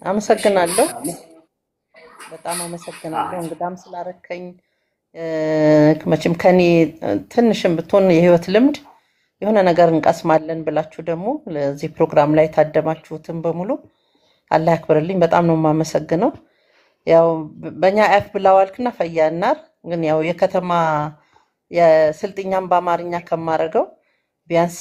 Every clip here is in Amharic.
አመሰግናለሁ። ኢንሻአላህ። በጣም አመሰግናለሁ አይ እንግዳም ስላረከኝ። መቼም ከኔ ትንሽም ብትሆን የህይወት ልምድ የሆነ ነገር እንቀስማለን ብላችሁ ደግሞ ለዚህ ፕሮግራም ላይ ታደማችሁትን በሙሉ አላህ ያክብርልኝ። በጣም ነው የማመሰግነው። ያው በእኛ አፍ ብላዋልክና ፈያናር ግን ያው የከተማ የስልጥኛም በአማርኛ ከማረገው ቢያንስ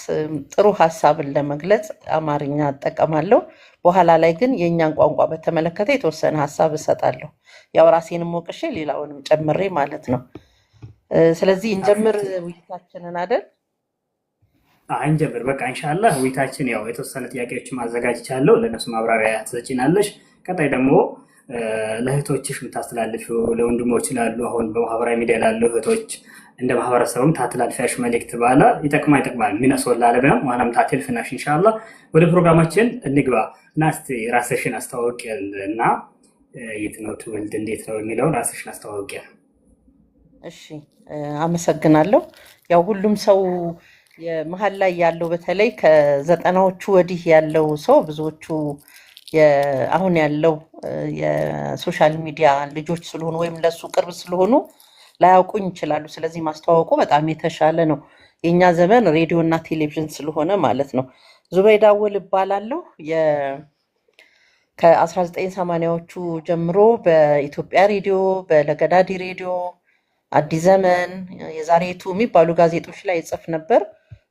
ጥሩ ሀሳብን ለመግለጽ አማርኛ እጠቀማለሁ። በኋላ ላይ ግን የእኛን ቋንቋ በተመለከተ የተወሰነ ሀሳብ እሰጣለሁ። ያው ራሴንም ወቅሼ ሌላውንም ጨምሬ ማለት ነው። ስለዚህ እንጀምር አፍሪካ ውይይታችንን አይደል? እንጀምር። በቃ ኢንሻአላህ ውይይታችን ያው የተወሰነ ጥያቄዎችን ማዘጋጅቻለሁ። ለነሱ ማብራሪያ ትሰጪናለሽ። ቀጣይ ደግሞ ለእህቶችሽ የምታስተላልፊው ለወንድሞች ላሉ አሁን በማህበራዊ ሚዲያ ላሉ እህቶች እንደ ማህበረሰቡም ታትላልፊያሽ መልእክት ባለ ይጠቅማል ሚነሶላ ለበም ዋናም ታትልፍናሽ ኢንሻአላህ። ወደ ፕሮግራማችን እንግባ እና እስቲ ራስሽን አስተዋውቂና የት ነው ትውልድ እንዴት ነው የሚለው ራስሽን አስተዋውቂ። እሺ አመሰግናለሁ። ያው ሁሉም ሰው የመሀል ላይ ያለው በተለይ ከዘጠናዎቹ ወዲህ ያለው ሰው ብዙዎቹ አሁን ያለው የሶሻል ሚዲያ ልጆች ስለሆኑ ወይም ለሱ ቅርብ ስለሆኑ ላያውቁኝ ይችላሉ። ስለዚህ ማስተዋወቁ በጣም የተሻለ ነው። የኛ ዘመን ሬዲዮ እና ቴሌቪዥን ስለሆነ ማለት ነው። ዙበይዳ አወል እባላለሁ። ከ1980ዎቹ ጀምሮ በኢትዮጵያ ሬዲዮ፣ በለገዳዲ ሬዲዮ፣ አዲስ ዘመን፣ የዛሬቱ የሚባሉ ጋዜጦች ላይ ይጽፍ ነበር።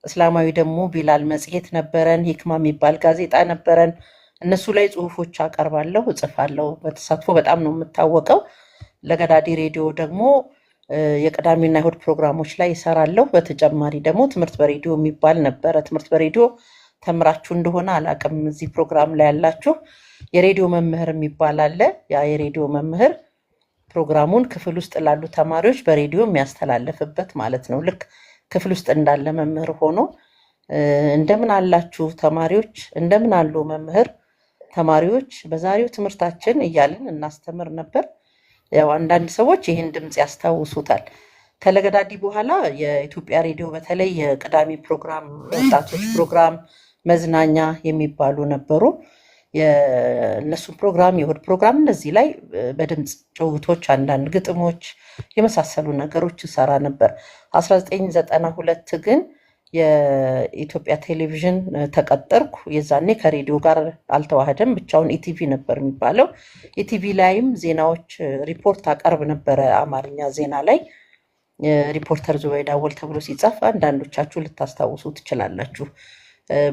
እስላማዊ ደግሞ ቢላል መጽሔት ነበረን፣ ሂክማ የሚባል ጋዜጣ ነበረን። እነሱ ላይ ጽሁፎች አቀርባለሁ፣ እጽፋለሁ። በተሳትፎ በጣም ነው የምታወቀው። ለገዳዲ ሬዲዮ ደግሞ የቅዳሜና እሁድ ፕሮግራሞች ላይ ይሰራለሁ። በተጨማሪ ደግሞ ትምህርት በሬዲዮ የሚባል ነበረ። ትምህርት በሬዲዮ ተምራችሁ እንደሆነ አላቅም። እዚህ ፕሮግራም ላይ ያላችሁ የሬዲዮ መምህር የሚባል አለ። ያ የሬዲዮ መምህር ፕሮግራሙን ክፍል ውስጥ ላሉ ተማሪዎች በሬዲዮ የሚያስተላልፍበት ማለት ነው። ልክ ክፍል ውስጥ እንዳለ መምህር ሆኖ እንደምን አላችሁ ተማሪዎች፣ እንደምን አሉ መምህር፣ ተማሪዎች በዛሬው ትምህርታችን እያልን እናስተምር ነበር። ያው አንዳንድ ሰዎች ይህን ድምፅ ያስታውሱታል። ከለገዳዲ በኋላ የኢትዮጵያ ሬዲዮ በተለይ የቅዳሜ ፕሮግራም፣ ወጣቶች ፕሮግራም፣ መዝናኛ የሚባሉ ነበሩ። የእነሱን ፕሮግራም፣ የእሁድ ፕሮግራም እነዚህ ላይ በድምፅ ጭውቶች፣ አንዳንድ ግጥሞች የመሳሰሉ ነገሮች እሰራ ነበር። 1992 ግን የኢትዮጵያ ቴሌቪዥን ተቀጠርኩ። የዛኔ ከሬዲዮ ጋር አልተዋህደም፣ ብቻውን ኢቲቪ ነበር የሚባለው። ኢቲቪ ላይም ዜናዎች ሪፖርት አቀርብ ነበረ። አማርኛ ዜና ላይ ሪፖርተር ዙበይዳ አወል ተብሎ ሲጻፍ አንዳንዶቻችሁ ልታስታውሱ ትችላላችሁ።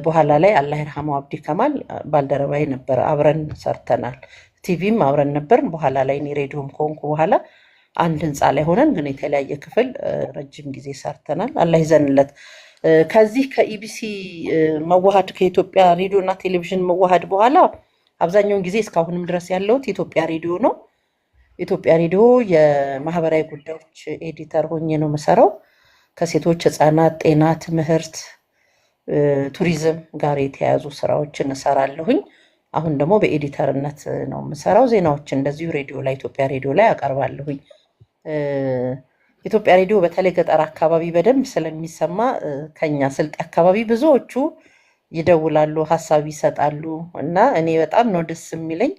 በኋላ ላይ አላህ ይርሐመው አብዲ ከማል ባልደረባይ ነበረ፣ አብረን ሰርተናል። ቲቪም አብረን ነበርን። በኋላ ላይ እኔ ሬዲዮም ከሆንኩ በኋላ አንድ ህንፃ ላይ ሆነን ግን የተለያየ ክፍል ረጅም ጊዜ ሰርተናል። አላህ ይዘንለት። ከዚህ ከኢቢሲ መዋሃድ ከኢትዮጵያ ሬዲዮ እና ቴሌቪዥን መዋሃድ በኋላ አብዛኛውን ጊዜ እስካሁንም ድረስ ያለሁት ኢትዮጵያ ሬዲዮ ነው። ኢትዮጵያ ሬዲዮ የማህበራዊ ጉዳዮች ኤዲተር ሆኜ ነው የምሰራው። ከሴቶች፣ ህፃናት፣ ጤና፣ ትምህርት፣ ቱሪዝም ጋር የተያያዙ ስራዎችን እሰራለሁኝ። አሁን ደግሞ በኤዲተርነት ነው የምሰራው። ዜናዎች እንደዚሁ ሬዲዮ ላይ ኢትዮጵያ ሬዲዮ ላይ አቀርባለሁኝ። ኢትዮጵያ ሬዲዮ በተለይ ገጠር አካባቢ በደንብ ስለሚሰማ ከኛ ስልጤ አካባቢ ብዙዎቹ ይደውላሉ፣ ሀሳብ ይሰጣሉ እና እኔ በጣም ነው ደስ የሚለኝ።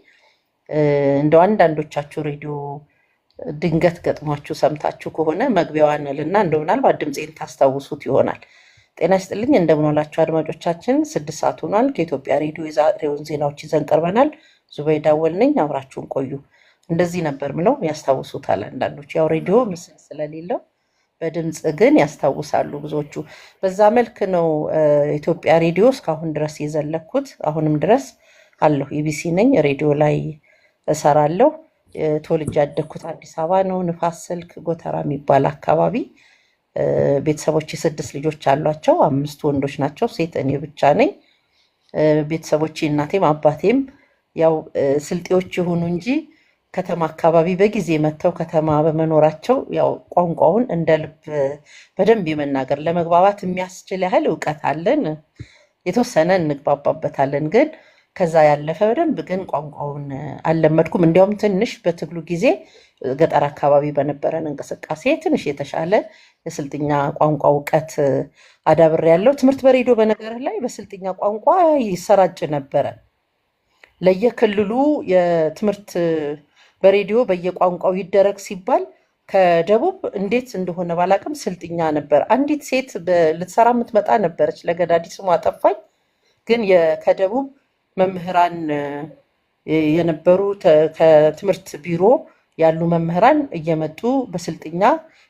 እንደው አንዳንዶቻችሁ ሬዲዮ ድንገት ገጥሟችሁ ሰምታችሁ ከሆነ መግቢያዋን እልና እንደው ምናልባት ድምፄን ታስታውሱት ይሆናል። ጤና ይስጥልኝ፣ እንደምን ዋላችሁ አድማጮቻችን። 6 ሰዓት ሆኗል። ከኢትዮጵያ ሬዲዮ የዛሬውን ዜናዎች ይዘን ቀርበናል። ዙበይዳ አወል ነኝ። አብራችሁን ቆዩ። እንደዚህ ነበር ምለው፣ ያስታውሱታል አንዳንዶች። ያው ሬዲዮ ምስል ስለሌለው በድምፅ ግን ያስታውሳሉ ብዙዎቹ። በዛ መልክ ነው ኢትዮጵያ ሬዲዮ እስካሁን ድረስ የዘለኩት። አሁንም ድረስ አለሁ። ኢቢሲ ነኝ፣ ሬዲዮ ላይ እሰራለሁ። ተወልጄ ያደግኩት አዲስ አበባ ነው፣ ንፋስ ስልክ ጎተራ የሚባል አካባቢ። ቤተሰቦች 6 ልጆች አሏቸው። 5 ወንዶች ናቸው፣ ሴት እኔ ብቻ ነኝ። ቤተሰቦች እናቴም አባቴም ያው ስልጤዎች ይሁኑ እንጂ ከተማ አካባቢ በጊዜ መጥተው ከተማ በመኖራቸው ያው ቋንቋውን እንደ ልብ በደንብ የመናገር ለመግባባት የሚያስችል ያህል እውቀት አለን። የተወሰነ እንግባባበታለን፣ ግን ከዛ ያለፈ በደንብ ግን ቋንቋውን አልለመድኩም። እንዲያውም ትንሽ በትግሉ ጊዜ ገጠር አካባቢ በነበረን እንቅስቃሴ ትንሽ የተሻለ የስልጥኛ ቋንቋ እውቀት አዳብሬያለሁ። ትምህርት በሬዲዮ በነገር ላይ በስልጥኛ ቋንቋ ይሰራጭ ነበረ። ለየክልሉ የትምህርት በሬዲዮ በየቋንቋው ይደረግ ሲባል ከደቡብ እንዴት እንደሆነ ባላቅም ስልጥኛ ነበር። አንዲት ሴት ልትሰራ የምትመጣ ነበረች፣ ለገዳዲ ስሟ ጠፋኝ። ግን ከደቡብ መምህራን የነበሩ ከትምህርት ቢሮ ያሉ መምህራን እየመጡ በስልጥኛ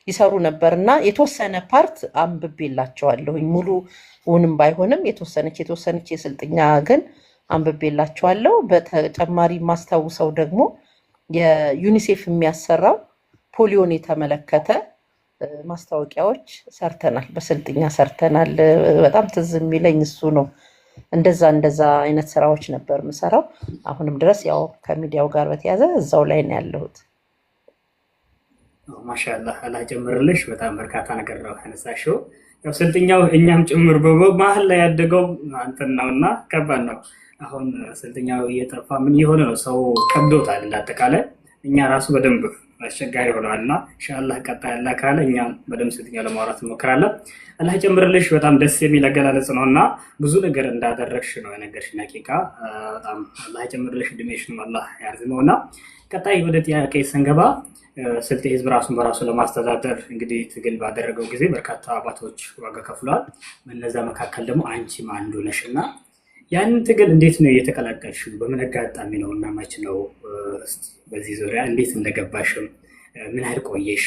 ይሰሩ ነበር እና የተወሰነ ፓርት አንብቤላቸዋለሁኝ። ሙሉውንም ባይሆንም የተወሰነች የስልጥኛ ግን አንብቤላቸዋለሁ። በተጨማሪ ማስታውሰው ደግሞ የዩኒሴፍ የሚያሰራው ፖሊዮን የተመለከተ ማስታወቂያዎች ሰርተናል፣ በስልጥኛ ሰርተናል። በጣም ትዝ የሚለኝ እሱ ነው። እንደዛ አይነት ስራዎች ነበር የምሰራው። አሁንም ድረስ ያው ከሚዲያው ጋር በተያያዘ እዛው ላይ ነው ያለሁት። ማሻአላህ አላህ ጨምርልሽ። በጣም በርካታ ነገር ነው ያነሳሽው። ያው ስልጥኛው እኛም ጭምር በመሀል ላይ ያደገው አንተን ነውና ከባድ ነው። አሁን ስልጥኛው እየጠፋ ምን የሆነ ነው፣ ሰው ከብዶታል። እንዳጠቃላይ እኛ ራሱ በደንብ አስቸጋሪ ሆነዋልና ኢንሻአላህ ቀጣይ ያለ ካለ እኛም በደንብ ስልጥኛው ለማውራት እንሞክራለን። አላህ ጨምርልሽ። በጣም ደስ የሚል አገላለጽ ነውና ብዙ ነገር እንዳደረግሽ ነው የነገርሽኝ። ሐቂቃ በጣም አላህ ጨምርልሽ፣ እድሜሽንም አላህ ያርዝመውና ቀጣይ ወደ ጥያቄ ስንገባ ስልጤ ህዝብ ራሱን በራሱ ለማስተዳደር እንግዲህ ትግል ባደረገው ጊዜ በርካታ አባቶች ዋጋ ከፍለዋል። በነዛ መካከል ደግሞ አንቺም አንዱ ነሽና ያንን ትግል እንዴት ነው የተቀላቀልሽው? በምን አጋጣሚ ነው እና መች ነው? በዚህ ዙሪያ እንዴት እንደገባሽም ምን ያህል ቆየሽ?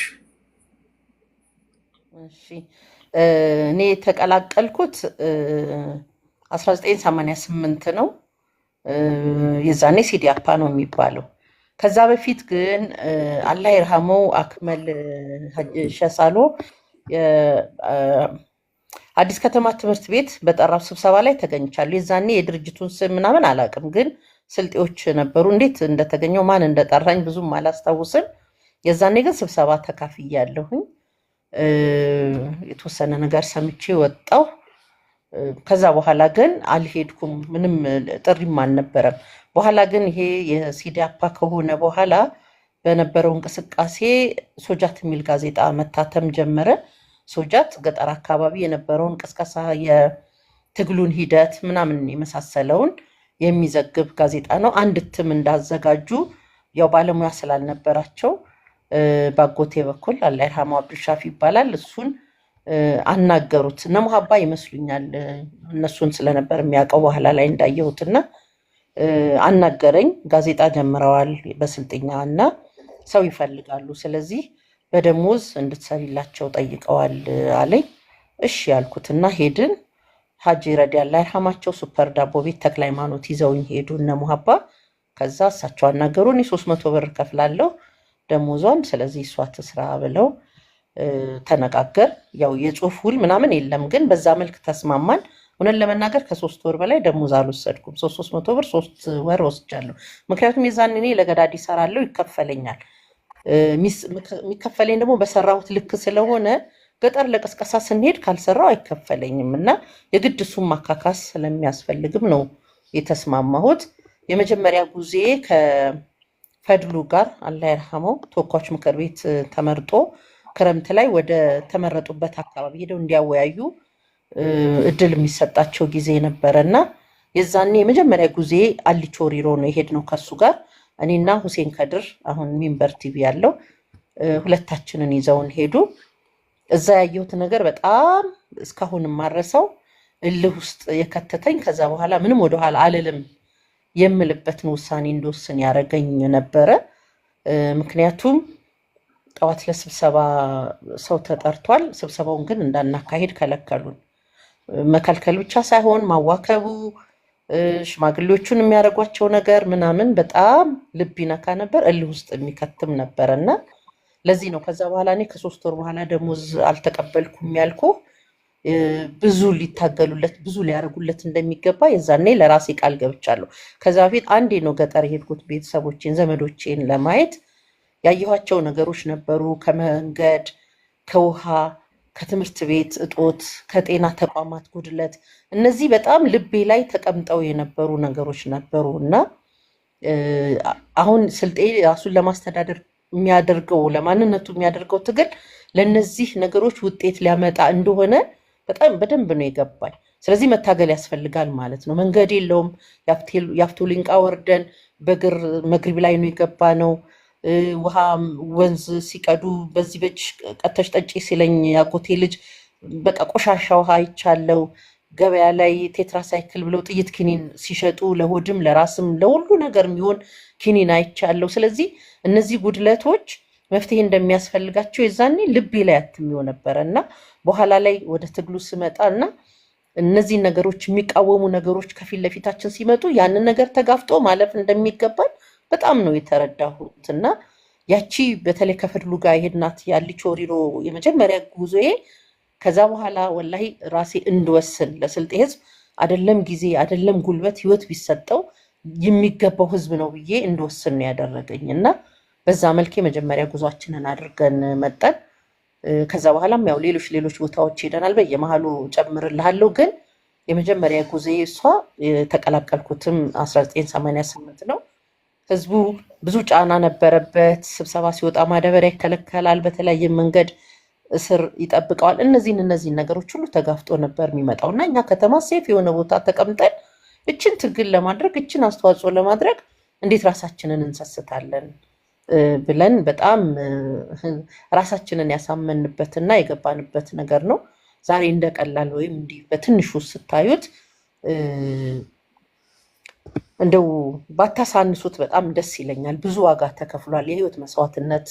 እሺ እኔ የተቀላቀልኩት 1988 ነው። የዛኔ ሲዲያፓ ነው የሚባለው። ከዛ በፊት ግን አላህ ይርሃመው አክመል ሸሳሎ አዲስ ከተማ ትምህርት ቤት በጠራው ስብሰባ ላይ ተገኝቻለሁ። የዛኔ የድርጅቱን ስም ምናምን አላውቅም፣ ግን ስልጤዎች ነበሩ። እንዴት እንደተገኘው ማን እንደጠራኝ ብዙም አላስታውስም። የዛኔ ግን ስብሰባ ተካፍያለሁኝ። የተወሰነ ነገር ሰምቼ ወጣሁ። ከዛ በኋላ ግን አልሄድኩም፣ ምንም ጥሪም አልነበረም። በኋላ ግን ይሄ የሲዲያፓ ከሆነ በኋላ በነበረው እንቅስቃሴ ሶጃት የሚል ጋዜጣ መታተም ጀመረ። ሶጃት ገጠር አካባቢ የነበረውን ቅስቀሳ፣ የትግሉን ሂደት ምናምን የመሳሰለውን የሚዘግብ ጋዜጣ ነው። አንድ እትም እንዳዘጋጁ ያው ባለሙያ ስላልነበራቸው ባጎቴ በኩል አላህ ይርሃመው አብዱሻፊ ይባላል፣ እሱን አናገሩት። እነ ሙሀባ ይመስሉኛል እነሱን ስለነበር የሚያውቀው በኋላ ላይ እንዳየሁትና አናገረኝ። ጋዜጣ ጀምረዋል በስልጥኛ እና ሰው ይፈልጋሉ፣ ስለዚህ በደሞዝ እንድትሰሪላቸው ጠይቀዋል አለኝ። እሺ ያልኩትና ሄድን። ሀጂ ረዲ አላህ ይርሃማቸው ሱፐር ዳቦ ቤት ተክለ ሃይማኖት ይዘውኝ ሄዱ እነ ሙሀባ። ከዛ እሳቸው አናገሩን። 300 ብር ከፍላለሁ ደሞዟን፣ ስለዚህ እሷ ትስራ ብለው ተነጋገር። ያው የጽሁፍ ውል ምናምን የለም፣ ግን በዛ መልክ ተስማማን። እውነት ለመናገር ከ3 ወር በላይ ደሞዝ አልወሰድኩም። 300 ብር 3 ወር ወስጃለሁ። ምክንያቱም የዛን እኔ ለገዳዲ እሰራለሁ፣ ይከፈለኛል። የሚከፈለኝ ደግሞ በሰራሁት ልክ ስለሆነ ገጠር ለቀስቀሳ ስንሄድ ካልሰራው አይከፈለኝም እና የግድ እሱን ማካካስ ስለሚያስፈልግም ነው የተስማማሁት። የመጀመሪያ ጉዜ ከፈድሉ ጋር አላህ ይርሃመው ተወካዮች ምክር ቤት ተመርጦ ክረምት ላይ ወደ ተመረጡበት አካባቢ ሄደው እንዲያወያዩ እድል የሚሰጣቸው ጊዜ ነበረ እና የዛኔ የመጀመሪያ ጉዜ አሊቾ ሪሮ ነው የሄድነው ከሱ ጋር እኔና ሁሴን ከድር አሁን ሚንበር ቲቪ ያለው ሁለታችንን ይዘውን ሄዱ። እዛ ያየሁት ነገር በጣም እስካሁን ማረሰው እልህ ውስጥ የከተተኝ፣ ከዛ በኋላ ምንም ወደኋላ አልልም የምልበትን ውሳኔ እንደወስን ያደረገኝ ነበረ። ምክንያቱም ጠዋት ለስብሰባ ሰው ተጠርቷል። ስብሰባውን ግን እንዳናካሄድ ከለከሉን። መከልከል ብቻ ሳይሆን ማዋከቡ፣ ሽማግሌዎቹን የሚያደርጓቸው ነገር ምናምን በጣም ልብ ይነካ ነበር፣ እልህ ውስጥ የሚከትም ነበረ እና ለዚህ ነው ከዛ በኋላ እኔ ከ3 ወር በኋላ ደሞዝ አልተቀበልኩም ያልኩ። ብዙ ሊታገሉለት ብዙ ሊያደርጉለት እንደሚገባ የዛኔ ለራሴ ቃል ገብቻለሁ። ከዛ በፊት አንዴ ነው ገጠር የሄድኩት ቤተሰቦቼን ዘመዶቼን ለማየት። ያየኋቸው ነገሮች ነበሩ፣ ከመንገድ፣ ከውሃ፣ ከትምህርት ቤት እጦት፣ ከጤና ተቋማት ጉድለት። እነዚህ በጣም ልቤ ላይ ተቀምጠው የነበሩ ነገሮች ነበሩ እና አሁን ስልጤ ራሱን ለማስተዳደር የሚያደርገው ለማንነቱ የሚያደርገው ትግል ለነዚህ ነገሮች ውጤት ሊያመጣ እንደሆነ በጣም በደንብ ነው የገባኝ። ስለዚህ መታገል ያስፈልጋል ማለት ነው። መንገድ የለውም። የአፍቶ ሊንቃ ወርደን በእግር መግሪብ ላይ ነው የገባ ነው። ውሃ ወንዝ ሲቀዱ በዚህ በእጅ ቀተሽ ጠጪ ሲለኝ ያጎቴ ልጅ በቃ ቆሻሻ ውሃ አይቻለው። ገበያ ላይ ቴትራሳይክል ብለው ጥይት ኪኒን ሲሸጡ ለሆድም ለራስም ለሁሉ ነገር የሚሆን ኪኒን አይቻለው። ስለዚህ እነዚህ ጉድለቶች መፍትሄ እንደሚያስፈልጋቸው የዛኔ ልቤ ላይ አትሚው ነበረ እና በኋላ ላይ ወደ ትግሉ ስመጣ እና እነዚህ ነገሮች የሚቃወሙ ነገሮች ከፊት ለፊታችን ሲመጡ ያንን ነገር ተጋፍጦ ማለፍ እንደሚገባል በጣም ነው የተረዳሁት። እና ያቺ በተለይ ከፍድሉ ጋር የሄድናት ያልቾ ሪሮ የመጀመሪያ ጉዞዬ ከዛ በኋላ ወላሂ ራሴ እንድወስን ለስልጤ ህዝብ አይደለም ጊዜ አይደለም ጉልበት ህይወት ቢሰጠው የሚገባው ህዝብ ነው ብዬ እንድወስን ነው ያደረገኝ። እና በዛ መልክ የመጀመሪያ ጉዟችንን አድርገን መጣን። ከዛ በኋላም ያው ሌሎች ቦታዎች ሄደናል። በየመሃሉ ጨምርልሃለሁ። ግን የመጀመሪያ ጉዞዬ እሷ የተቀላቀልኩትም 1988 ነው። ህዝቡ ብዙ ጫና ነበረበት። ስብሰባ ሲወጣ ማዳበሪያ ይከለከላል፣ በተለያየ መንገድ እስር ይጠብቀዋል። እነዚህን ነገሮች ሁሉ ተጋፍጦ ነበር የሚመጣው እና እኛ ከተማ ሴፍ የሆነ ቦታ ተቀምጠን እችን ትግል ለማድረግ እችን አስተዋጽኦ ለማድረግ እንዴት ራሳችንን እንሰስታለን ብለን በጣም ራሳችንን ያሳመንበትና የገባንበት ነገር ነው። ዛሬ እንደቀላል ወይም እንዲህ በትንሹ ስታዩት እንደው ባታሳንሱት በጣም ደስ ይለኛል። ብዙ ዋጋ ተከፍሏል። የህይወት መስዋዕትነት፣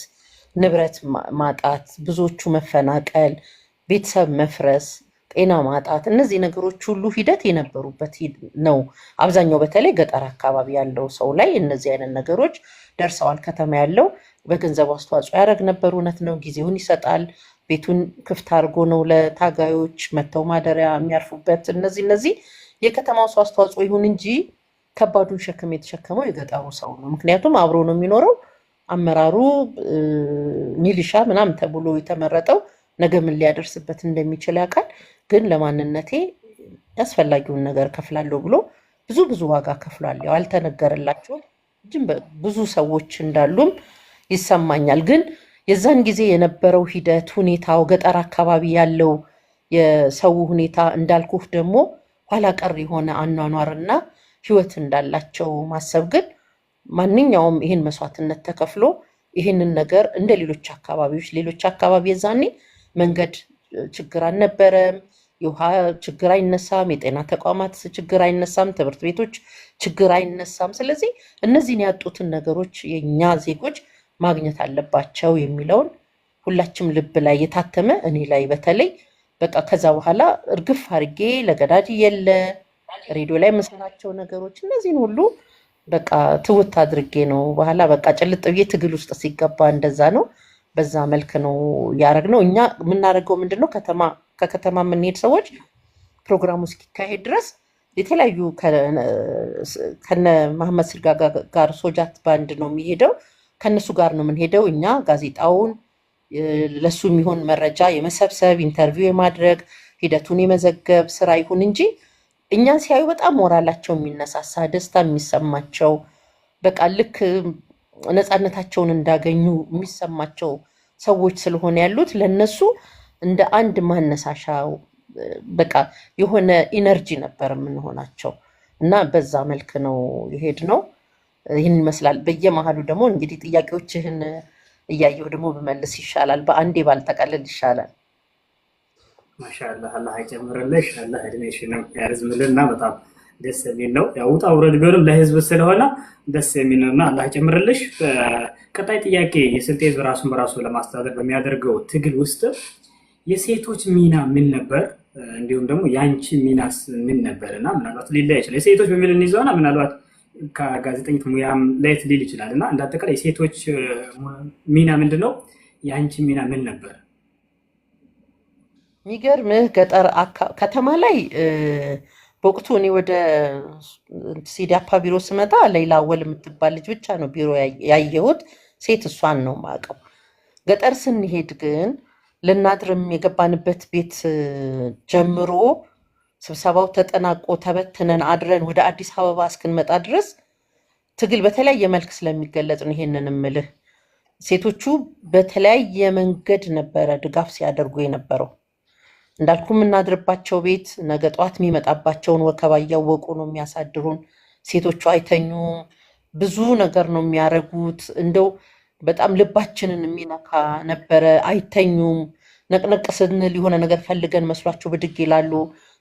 ንብረት ማጣት፣ ብዙዎቹ መፈናቀል፣ ቤተሰብ መፍረስ፣ ጤና ማጣት፣ እነዚህ ነገሮች ሁሉ ሂደት የነበሩበት ነው። አብዛኛው በተለይ ገጠር አካባቢ ያለው ሰው ላይ እነዚህ አይነት ነገሮች ደርሰዋል። ከተማ ያለው በገንዘብ አስተዋጽኦ ያደረግ ነበር። እውነት ነው። ጊዜውን ይሰጣል። ቤቱን ክፍት አድርጎ ነው ለታጋዮች መተው ማደሪያ የሚያርፉበት። እነዚህ የከተማው ሰው አስተዋጽኦ ይሁን እንጂ ከባዱን ሸክም የተሸከመው የገጠሩ ሰው ነው። ምክንያቱም አብሮ ነው የሚኖረው። አመራሩ ሚሊሻ ምናምን ተብሎ የተመረጠው ነገ ምን ሊያደርስበት እንደሚችል ያውቃል። ግን ለማንነቴ ያስፈላጊውን ነገር ከፍላለሁ ብሎ ብዙ ዋጋ ከፍሏል። ያው አልተነገረላቸውም እንጂ ብዙ ሰዎች እንዳሉም ይሰማኛል። ግን የዛን ጊዜ የነበረው ሂደት ሁኔታው፣ ገጠር አካባቢ ያለው የሰው ሁኔታ እንዳልኩህ ደግሞ ኋላ ቀር የሆነ አኗኗርና ህይወት እንዳላቸው ማሰብ ግን ማንኛውም ይህን መስዋዕትነት ተከፍሎ ይህንን ነገር እንደ ሌሎች አካባቢ የዛኔ መንገድ ችግር አልነበረም፣ የውሃ ችግር አይነሳም፣ የጤና ተቋማት ችግር አይነሳም፣ ትምህርት ቤቶች ችግር አይነሳም። ስለዚህ እነዚህን ያጡትን ነገሮች የኛ ዜጎች ማግኘት አለባቸው የሚለውን ሁላችም ልብ ላይ የታተመ እኔ ላይ በተለይ በቃ ከዛ በኋላ እርግፍ አድርጌ ለገዳዲ የለ ሬዲዮ ላይ የምሰራቸው ነገሮች እነዚህን ሁሉ በቃ ትውት አድርጌ ነው በኋላ በቃ ጭልጥ ብዬ ትግል ውስጥ ሲገባ እንደዛ ነው። በዛ መልክ ነው ያደረግነው። እኛ የምናደርገው ምንድነው ከከተማ የምንሄድ ሰዎች ፕሮግራሙ እስኪካሄድ ድረስ የተለያዩ ከነ መሐመድ ስልጋ ጋር ሶጃት ባንድ ነው የሚሄደው። ከነሱ ጋር ነው የምንሄደው። እኛ ጋዜጣውን ለሱ የሚሆን መረጃ የመሰብሰብ ኢንተርቪው የማድረግ ሂደቱን የመዘገብ ስራ ይሁን እንጂ እኛን ሲያዩ በጣም ሞራላቸው የሚነሳሳ ደስታ የሚሰማቸው በቃ ልክ ነፃነታቸውን እንዳገኙ የሚሰማቸው ሰዎች ስለሆነ ያሉት ለነሱ እንደ አንድ ማነሳሻ በቃ የሆነ ኢነርጂ ነበር የምንሆናቸው እና በዛ መልክ ነው የሄድነው። ይህን ይመስላል። በየመሃሉ ደግሞ እንግዲህ ጥያቄዎችህን እያየሁ ደግሞ ብመልስ ይሻላል፣ በአንዴ ባልጠቀልል ይሻላል። ማሻአላህ አላህ ይጨምርልሽ፣ አላህ እድሜሽንም ያርዝምልና በጣም ደስ የሚል ነው። ያው ውጣ ውረድ ቢሆንም ለህዝብ ስለሆነ ደስ የሚል ነውና አላህ ይጨምርልሽ። ቀጣይ ጥያቄ የስልጤ ህዝብ ራሱን በራሱ ለማስተዳደር በሚያደርገው ትግል ውስጥ የሴቶች ሚና ምን ነበር? እንዲሁም ደግሞ የአንቺ ሚናስ ምን ነበር? እና ምናልባት ሊለያይ ይችላል። የሴቶች በሚል እንይዘውና ምናልባት ከጋዜጠኝነት ሙያም ለየት ሊል ይችላል እና እንደ አጠቃላይ የሴቶች ሚና ምንድን ነው? የአንቺ ሚና ምን ነበር? የሚገርምህ ገጠር ከተማ ላይ በወቅቱ እኔ ወደ ሲዳፓ ቢሮ ስመጣ ሌላ ወል የምትባል ልጅ ብቻ ነው ቢሮ ያየሁት፣ ሴት እሷን ነው የማውቀው። ገጠር ስንሄድ ግን ልናድርም የገባንበት ቤት ጀምሮ ስብሰባው ተጠናቆ ተበትነን አድረን ወደ አዲስ አበባ እስክንመጣ ድረስ ትግል በተለያየ መልክ ስለሚገለጽ ነው ይሄንን እምልህ። ሴቶቹ በተለያየ መንገድ ነበረ ድጋፍ ሲያደርጉ የነበረው። እንዳልኩ የምናድርባቸው ቤት ነገ ጠዋት የሚመጣባቸውን ወከባ እያወቁ ነው የሚያሳድሩን። ሴቶቹ አይተኙም፣ ብዙ ነገር ነው የሚያደርጉት። እንደው በጣም ልባችንን የሚነካ ነበረ። አይተኙም። ነቅነቅ ስንል የሆነ ነገር ፈልገን መስሏቸው ብድግ ይላሉ።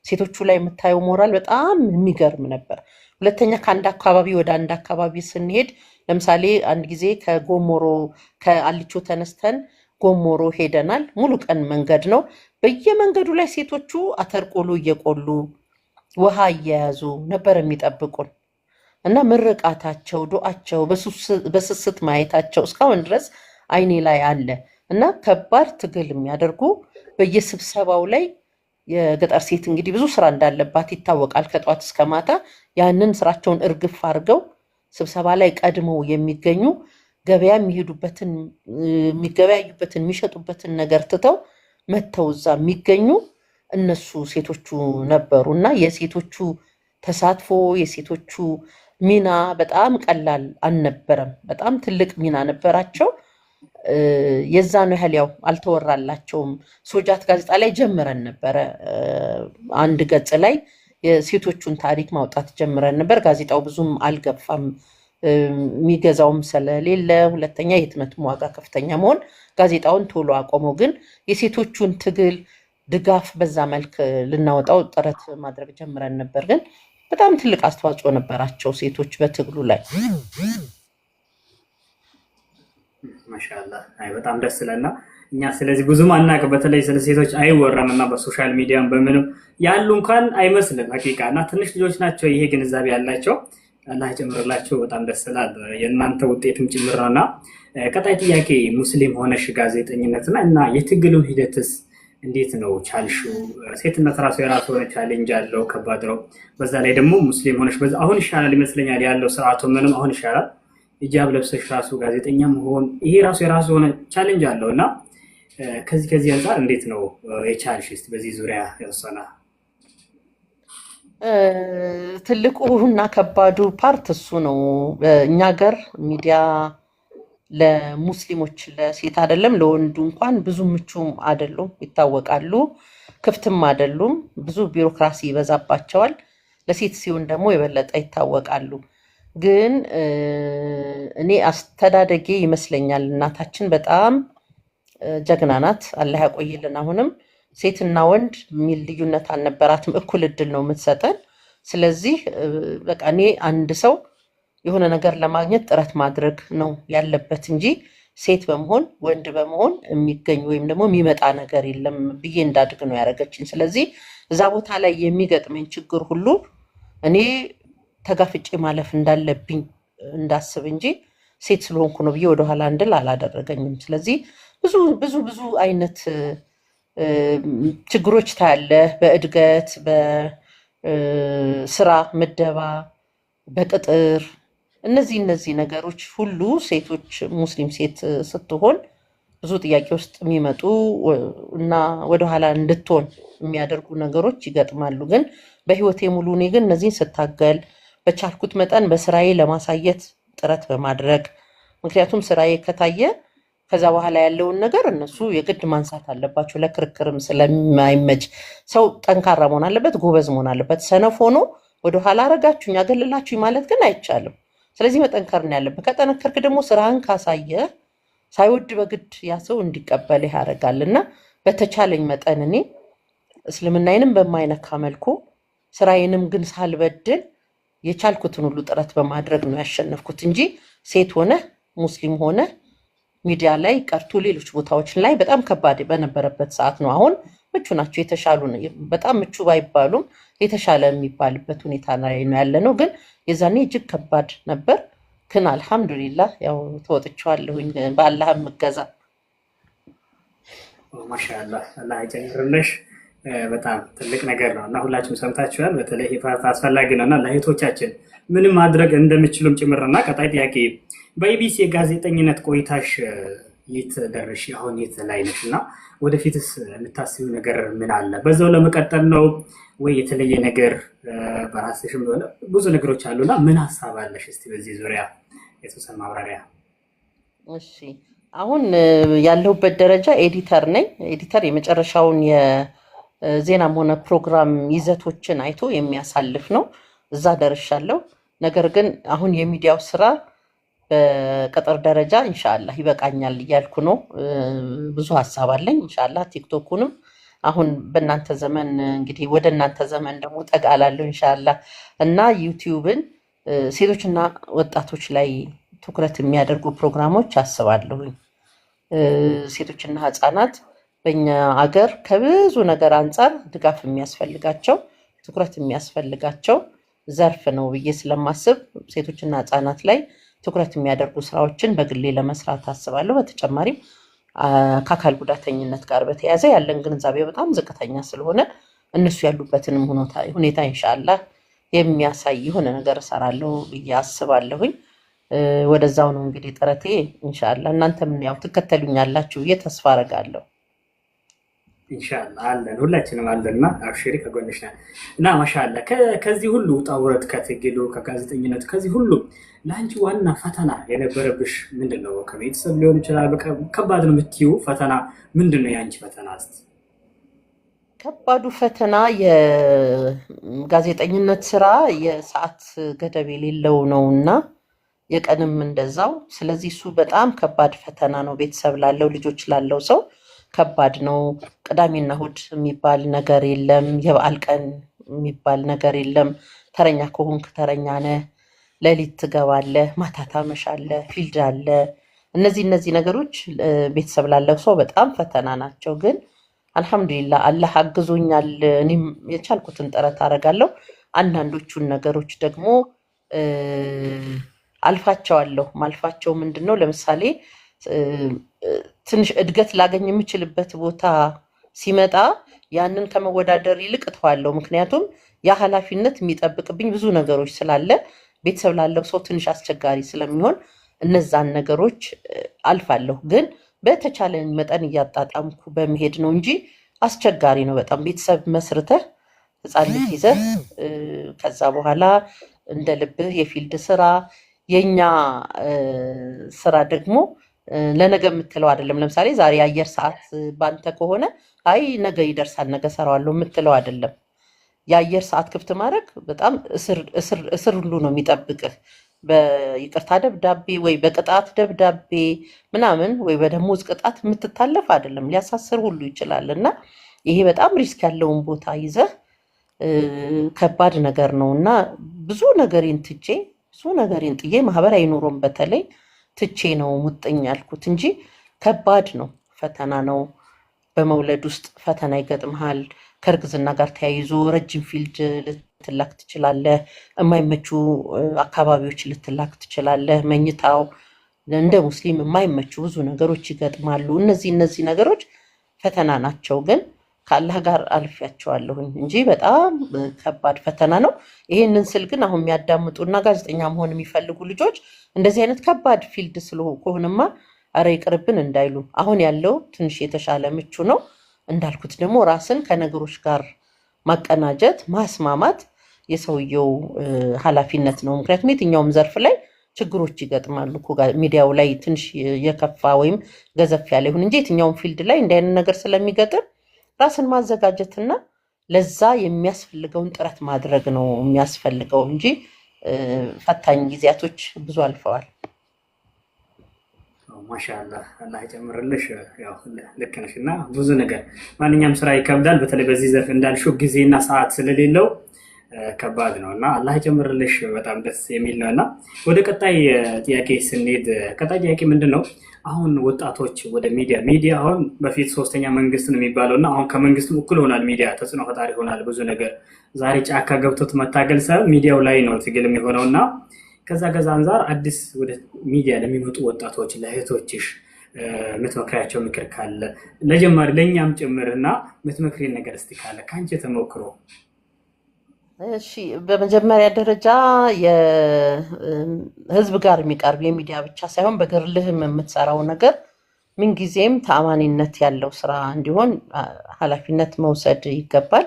ሴቶቹ ላይ የምታየው ሞራል በጣም የሚገርም ነበር። ሁለተኛ ከአንድ አካባቢ ወደ አንድ አካባቢ ስንሄድ ለምሳሌ አንድ ጊዜ ከአልቾ ተነስተን ጎሞሮ ሄደናል። ሙሉ ቀን መንገድ ነው። በየመንገዱ ላይ ሴቶቹ አተር ቆሎ እየቆሉ ውሃ እየያዙ ነበር የሚጠብቁን እና ምርቃታቸው፣ ዱዓቸው፣ በስስት ማየታቸው እስካሁን ድረስ አይኔ ላይ አለ እና ከባድ ትግል የሚያደርጉ በየስብሰባው ላይ የገጠር ሴት እንግዲህ ብዙ ስራ እንዳለባት ይታወቃል። ከጧት እስከ ማታ ያንን ስራቸውን እርግፍ አድርገው ስብሰባ ላይ ቀድመው የሚገኙ ገበያ የሚገበያዩበትን የሚሸጡበትን ነገር ትተው መተው እዛ የሚገኙ እነሱ ሴቶቹ ነበሩ እና የሴቶቹ ተሳትፎ የሴቶቹ ሚና በጣም ቀላል አልነበረም። በጣም ትልቅ ሚና ነበራቸው። የዛኑ ያህል ያው አልተወራላቸውም። ሶጃት ጋዜጣ ላይ ጀምረን ነበረ። አንድ ገጽ ላይ የሴቶቹን ታሪክ ማውጣት ጀምረን ነበር። ጋዜጣው ብዙም አልገፋም፣ የሚገዛውም ስለሌለ፣ ሁለተኛ የህትመቱም ዋጋ ከፍተኛ መሆን ጋዜጣውን ቶሎ አቆመው። ግን የሴቶቹን ትግል ድጋፍ በዛ መልክ ልናወጣው ጥረት ማድረግ ጀምረን ነበር። ግን በጣም ትልቅ አስተዋጽኦ ነበራቸው ሴቶች በትግሉ ላይ። ማሻአላህ በጣም ደስ ይላልና እኛ ስለዚህ ብዙም አናውቅ፣ በተለይ ስለ ሴቶች አይወራም እና በሶሻል ሚዲያም በምንም ያሉ እንኳን አይመስልም ሀቂቃ እና ትንሽ ልጆች ናቸው ይሄ ግንዛቤ ያላቸው። አላህ ይጨምርላችሁ። በጣም ደስ ይላል። የእናንተ ውጤትም ጭምር ነውና ቀጣይ ጥያቄ ሙስሊም ሆነሽ ጋዜጠኝነትና እና የትግሉን ሂደትስ እንዴት ነው ቻልሽው? ሴትነት ራሱ የራሱ የሆነ ቻሌንጅ አለው፣ ከባድ ነው። በዛ ላይ ደግሞ ሙስሊም ሆነሽ በዛ አሁን ይሻላል ይመስለኛል ያለው ስርዓቱ ምንም አሁን ይሻላል። ሂጃብ ለብሰሽ ራሱ ጋዜጠኛ መሆን ይሄ ራሱ የራሱ የሆነ ቻሌንጅ አለው እና ከዚህ አንጻር እንዴት ነው የቻልሽ? እስቲ በዚህ ዙሪያ ያወሰና ትልቁ እና ከባዱ ፓርት እሱ ነው። እኛ ሀገር ሚዲያ ለሙስሊሞች ለሴት አይደለም ለወንዱ እንኳን ብዙ ምቹም አይደሉም፣ ይታወቃሉ። ክፍትም አይደሉም፣ ብዙ ቢሮክራሲ ይበዛባቸዋል። ለሴት ሲሆን ደግሞ የበለጠ ይታወቃሉ። ግን እኔ አስተዳደጌ ይመስለኛል እናታችን በጣም ጀግና ናት፣ አላህ ያቆይልን። አሁንም ሴትና ወንድ የሚል ልዩነት አልነበራትም፣ እኩል እድል ነው የምትሰጠን። ስለዚህ በቃ እኔ አንድ ሰው የሆነ ነገር ለማግኘት ጥረት ማድረግ ነው ያለበት እንጂ ሴት በመሆን ወንድ በመሆን የሚገኝ ወይም ደግሞ የሚመጣ ነገር የለም ብዬ እንዳድግ ነው ያደረገችኝ። ስለዚህ እዛ ቦታ ላይ የሚገጥመኝ ችግር ሁሉ እኔ ተጋፍጬ ማለፍ እንዳለብኝ እንዳስብ እንጂ ሴት ስለሆንኩ ነው ብዬ ወደኋላ እንድል አላደረገኝም። ስለዚህ ብዙ ብዙ ብዙ አይነት ችግሮች ታያለህ፣ በእድገት በስራ ምደባ፣ በቅጥር እነዚህ ነገሮች ሁሉ ሴቶች ሙስሊም ሴት ስትሆን ብዙ ጥያቄ ውስጥ የሚመጡ እና ወደኋላ እንድትሆን የሚያደርጉ ነገሮች ይገጥማሉ። ግን በህይወቴ ሙሉ እኔ ግን እነዚህን ስታገል በቻልኩት መጠን በስራዬ ለማሳየት ጥረት በማድረግ ምክንያቱም ስራዬ ከታየ ከዛ በኋላ ያለውን ነገር እነሱ የግድ ማንሳት አለባቸው። ለክርክርም ስለማይመች ሰው ጠንካራ መሆን አለበት፣ ጎበዝ መሆን አለበት። ሰነፍ ሆኖ ወደኋላ አረጋችሁኝ አገልላችሁኝ ማለት ግን አይቻልም። ስለዚህ መጠንከር ነው ያለበት። ከጠነከርክ ደግሞ ስራህን ካሳየ ሳይወድ በግድ ያ ሰው እንዲቀበልህ ያደርጋል። እና በተቻለኝ መጠን እኔ እስልምናዬንም በማይነካ መልኩ ስራዬንም ግን ሳልበድል የቻልኩትን ሁሉ ጥረት በማድረግ ነው ያሸነፍኩት እንጂ ሴት ሆነ ሙስሊም ሆነ ሚዲያ ላይ ቀርቶ ሌሎች ቦታዎች ላይ በጣም ከባድ በነበረበት ሰዓት ነው። አሁን ምቹ ናቸው፣ የተሻሉ ነው። በጣም ምቹ ባይባሉም የተሻለ የሚባልበት ሁኔታ ላይ ነው ያለ ነው። ግን የዛኔ እጅግ ከባድ ነበር። ግን አልሐምዱሊላህ ያው ተወጥቼዋለሁኝ በአላህ እገዛ። ማሻአላህ አላህ ይጨምርልሽ። በጣም ትልቅ ነገር ነው እና ሁላችሁም ሰምታችኋል። በተለይ አስፈላጊ ነው እና ለእህቶቻችን ምንም ማድረግ እንደምችሉም ጭምርና ቀጣይ ጥያቄ በኢቢሲ የጋዜጠኝነት ቆይታሽ የት ደረሽ? አሁን የት ላይ ነሽ? እና ወደፊትስ የምታስቢው ነገር ምን አለ? በዛው ለመቀጠል ነው ወይ የተለየ ነገር በራስሽም ሆነ ብዙ ነገሮች አሉና ምን ሀሳብ አለሽ? እስቲ በዚህ ዙሪያ የተወሰነ ማብራሪያ። እሺ አሁን ያለሁበት ደረጃ ኤዲተር ነኝ። ኤዲተር የመጨረሻውን ዜናም ሆነ ፕሮግራም ይዘቶችን አይቶ የሚያሳልፍ ነው። እዛ ደርሻለሁ። ነገር ግን አሁን የሚዲያው ስራ በቅጥር ደረጃ ኢንሻአላህ ይበቃኛል እያልኩ ነው። ብዙ ሀሳብ አለኝ ኢንሻአላህ። ቲክቶኩንም አሁን በእናንተ ዘመን እንግዲህ ወደ እናንተ ዘመን ደግሞ ጠጋላለሁ ኢንሻአላህ እና ዩቲዩብን ሴቶችና ወጣቶች ላይ ትኩረት የሚያደርጉ ፕሮግራሞች አስባለሁኝ። ሴቶችና ህፃናት በእኛ አገር ከብዙ ነገር አንጻር ድጋፍ የሚያስፈልጋቸው ትኩረት የሚያስፈልጋቸው ዘርፍ ነው ብዬ ስለማስብ ሴቶችና ህፃናት ላይ ትኩረት የሚያደርጉ ስራዎችን በግሌ ለመስራት አስባለሁ። በተጨማሪም ከአካል ጉዳተኝነት ጋር በተያያዘ ያለን ግንዛቤ በጣም ዝቅተኛ ስለሆነ እነሱ ያሉበትንም ሁኔታ ኢንሻአላህ የሚያሳይ የሆነ ነገር እሰራለሁ ብዬ አስባለሁኝ። ወደዛው ነው እንግዲህ ጥረቴ ኢንሻአላህ። እናንተም ያው ትከተሉኛላችሁ ብዬ ተስፋ አደርጋለሁ። ኢንሻአላህ አለን፣ ሁላችንም አለንና አብሽሪ ከጎንሽ ነን እና ማሻአላህ። ከዚህ ሁሉ ውጣ ውረድ ከትግሉ ከጋዜጠኝነቱ ከዚህ ሁሉ ለአንቺ ዋና ፈተና የነበረብሽ ምንድነው? ከቤተሰብ ሊሆን ይችላል። በቃ ከባድ ነው የምትይው ፈተና ምንድነው? የአንቺ ፈተና እስቲ። ከባዱ ፈተና የጋዜጠኝነት ስራ የሰዓት ገደብ የሌለው ነውና የቀንም እንደዛው። ስለዚህ እሱ በጣም ከባድ ፈተና ነው። ቤተሰብ ላለው ልጆች ላለው ሰው ከባድ ነው። ቅዳሜና እሑድ የሚባል ነገር የለም። የበዓል ቀን የሚባል ነገር የለም። ተረኛ ከሆንክ ተረኛ ነህ። ሌሊት ትገባለህ፣ ማታ ታመሻለህ፣ ፊልድ አለ። እነዚህ ነገሮች ቤተሰብ ላለው ሰው በጣም ፈተና ናቸው። ግን አልሐምዱሊላህ አላህ አግዞኛል። እኔም የቻልኩትን ጥረት አደርጋለሁ። አንዳንዶቹን ነገሮች ደግሞ አልፋቸዋለሁ። ማልፋቸው ምንድን ነው? ለምሳሌ ትንሽ እድገት ላገኝ የምችልበት ቦታ ሲመጣ ያንን ከመወዳደር ይልቅ እተዋለሁ። ምክንያቱም ያ ኃላፊነት የሚጠብቅብኝ ብዙ ነገሮች ስላለ ቤተሰብ ላለው ሰው ትንሽ አስቸጋሪ ስለሚሆን እነዛን ነገሮች አልፋለሁ። ግን በተቻለኝ መጠን እያጣጣምኩ በመሄድ ነው እንጂ አስቸጋሪ ነው በጣም። ቤተሰብ መስርተህ ህፃን ልጅ ይዘህ ከዛ በኋላ እንደ ልብህ የፊልድ ስራ የኛ ስራ ደግሞ ለነገ የምትለው አይደለም። ለምሳሌ ዛሬ የአየር ሰዓት ባንተ ከሆነ አይ ነገ ይደርሳል ነገ ሰራዋለሁ የምትለው አይደለም። የአየር ሰዓት ክፍት ማድረግ በጣም እስር ሁሉ ነው የሚጠብቅህ። በይቅርታ ደብዳቤ ወይ በቅጣት ደብዳቤ ምናምን ወይ በደሞዝ ቅጣት የምትታለፍ አይደለም። ሊያሳስር ሁሉ ይችላል እና ይሄ በጣም ሪስክ ያለውን ቦታ ይዘህ ከባድ ነገር ነው እና ብዙ ነገሬን ጥዬ ማህበራዊ ኑሮም በተለይ ትቼ ነው ሙጥኝ ያልኩት እንጂ ከባድ ነው፣ ፈተና ነው። በመውለድ ውስጥ ፈተና ይገጥምሃል። ከእርግዝና ጋር ተያይዞ ረጅም ፊልድ ልትላክ ትችላለህ። የማይመቹ አካባቢዎች ልትላክ ትችላለህ። መኝታው እንደ ሙስሊም የማይመቹ ብዙ ነገሮች ይገጥማሉ። እነዚህ ነገሮች ፈተና ናቸው፣ ግን ከአላህ ጋር አልፌያቸዋለሁኝ እንጂ በጣም ከባድ ፈተና ነው። ይሄንን ስል ግን አሁን የሚያዳምጡና ጋዜጠኛ መሆን የሚፈልጉ ልጆች እንደዚህ አይነት ከባድ ፊልድ ከሆነማ አረ ይቅርብን እንዳይሉ። አሁን ያለው ትንሽ የተሻለ ምቹ ነው። እንዳልኩት ደግሞ ራስን ከነገሮች ጋር ማቀናጀት ማስማማት የሰውየው ኃላፊነት ነው። ምክንያቱም የትኛውም ዘርፍ ላይ ችግሮች ይገጥማሉ። ሚዲያው ላይ ትንሽ የከፋ ወይም ገዘፍ ያለ ይሁን እንጂ የትኛውም ፊልድ ላይ እንዲህ አይነት ነገር ስለሚገጥም ራስን ማዘጋጀትና ለዛ የሚያስፈልገውን ጥረት ማድረግ ነው የሚያስፈልገው እንጂ ፈታኝ ጊዜያቶች ብዙ አልፈዋል። ማሻአላህ አላህ ይጨምርልሽ። ያው ልክ ነሽ እና ብዙ ነገር ማንኛውም ስራ ይከብዳል። በተለይ በዚህ ዘርፍ እንዳልሽው ጊዜና ሰዓት ስለሌለው ከባድ ነው እና አላህ ይጨምርልሽ። በጣም ደስ የሚል ነው እና ወደ ቀጣይ ጥያቄ ስንሄድ ቀጣይ ጥያቄ ምንድን ነው? አሁን ወጣቶች ወደ ሚዲያ አሁን በፊት ሶስተኛ መንግስት ነው የሚባለው እና አሁን ከመንግስትም እኩል ሆናል። ሚዲያ ተጽዕኖ ፈጣሪ ሆናል ብዙ ነገር። ዛሬ ጫካ ገብቶት መታገል ሰብ ሚዲያው ላይ ነው ትግል የሚሆነው እና ከዛ አንጻር አዲስ ወደ ሚዲያ ለሚመጡ ወጣቶች ለእህቶችሽ የምትመክሪያቸው ምክር ካለ ለጀማሪ ለእኛም ጭምርና የምትመክሪን ነገር እስቲ ካለ ከአንቺ ተሞክሮ። እሺ፣ በመጀመሪያ ደረጃ የህዝብ ጋር የሚቀርብ የሚዲያ ብቻ ሳይሆን በግልህም የምትሰራው ነገር ምንጊዜም ተአማኒነት ያለው ስራ እንዲሆን ኃላፊነት መውሰድ ይገባል።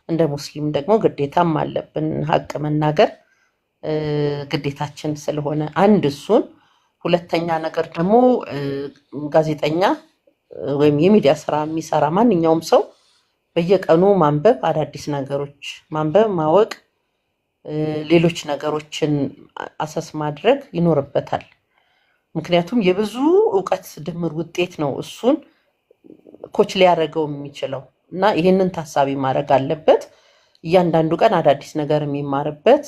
እንደ ሙስሊም ደግሞ ግዴታም አለብን ሀቅ መናገር ግዴታችን ስለሆነ አንድ እሱን። ሁለተኛ ነገር ደግሞ ጋዜጠኛ ወይም የሚዲያ ስራ የሚሰራ ማንኛውም ሰው በየቀኑ ማንበብ፣ አዳዲስ ነገሮች ማንበብ፣ ማወቅ፣ ሌሎች ነገሮችን አሰስ ማድረግ ይኖርበታል። ምክንያቱም የብዙ እውቀት ድምር ውጤት ነው እሱን ኮች ሊያደርገው የሚችለው እና ይህንን ታሳቢ ማድረግ አለበት። እያንዳንዱ ቀን አዳዲስ ነገር የሚማርበት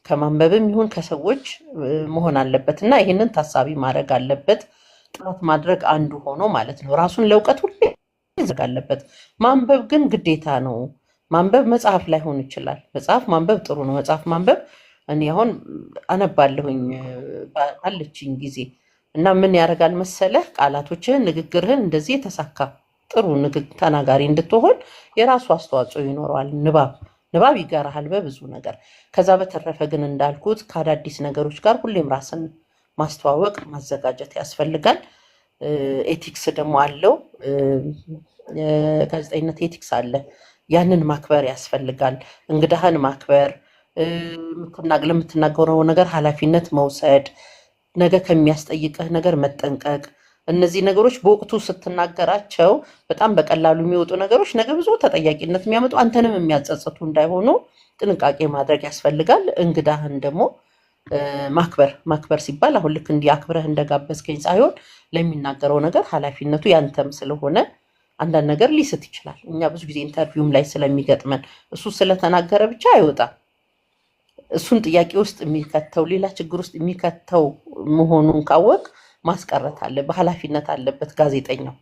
ከማንበብም ይሁን ከሰዎች መሆን አለበት እና ይህንን ታሳቢ ማድረግ አለበት። ጥረት ማድረግ አንዱ ሆኖ ማለት ነው። ራሱን ለእውቀት ሁሌ ማዘጋጀት አለበት። ማንበብ ግን ግዴታ ነው። ማንበብ መጽሐፍ ላይሆን ይችላል። መጽሐፍ ማንበብ ጥሩ ነው። መጽሐፍ ማንበብ እኔ አሁን አነባለሁኝ ባለችኝ ጊዜ እና ምን ያደርጋል መሰለህ፣ ቃላቶችህን፣ ንግግርህን እንደዚህ የተሳካ ጥሩ ተናጋሪ እንድትሆን የራሱ አስተዋጽኦ ይኖረዋል። ንባብ ይገራሃል በብዙ ነገር። ከዛ በተረፈ ግን እንዳልኩት ከአዳዲስ ነገሮች ጋር ሁሌም ራስን ማስተዋወቅ ማዘጋጀት ያስፈልጋል። ኤቲክስ ደግሞ አለው። ጋዜጠኝነት ኤቲክስ አለ። ያንን ማክበር ያስፈልጋል። እንግዳህን ማክበር፣ ለምትናገረው ነገር ኃላፊነት መውሰድ፣ ነገ ከሚያስጠይቅህ ነገር መጠንቀቅ። እነዚህ ነገሮች በወቅቱ ስትናገራቸው በጣም በቀላሉ የሚወጡ ነገሮች ነገ ብዙ ተጠያቂነት የሚያመጡ አንተንም የሚያጸጽቱ እንዳይሆኑ ጥንቃቄ ማድረግ ያስፈልጋል። እንግዳህን ደግሞ ማክበር ሲባል አሁን ልክ እንዲህ አክብረህ እንደጋበዝከኝ ሳይሆን ለሚናገረው ነገር ኃላፊነቱ ያንተም ስለሆነ አንዳንድ ነገር ሊስት ይችላል። እኛ ብዙ ጊዜ ኢንተርቪውም ላይ ስለሚገጥመን እሱ ስለተናገረ ብቻ አይወጣም። እሱን ጥያቄ ውስጥ የሚከተው ሌላ ችግር ውስጥ የሚከተው መሆኑን ካወቅ ማስቀረት አለ። በኃላፊነት አለበት ጋዜጠኛው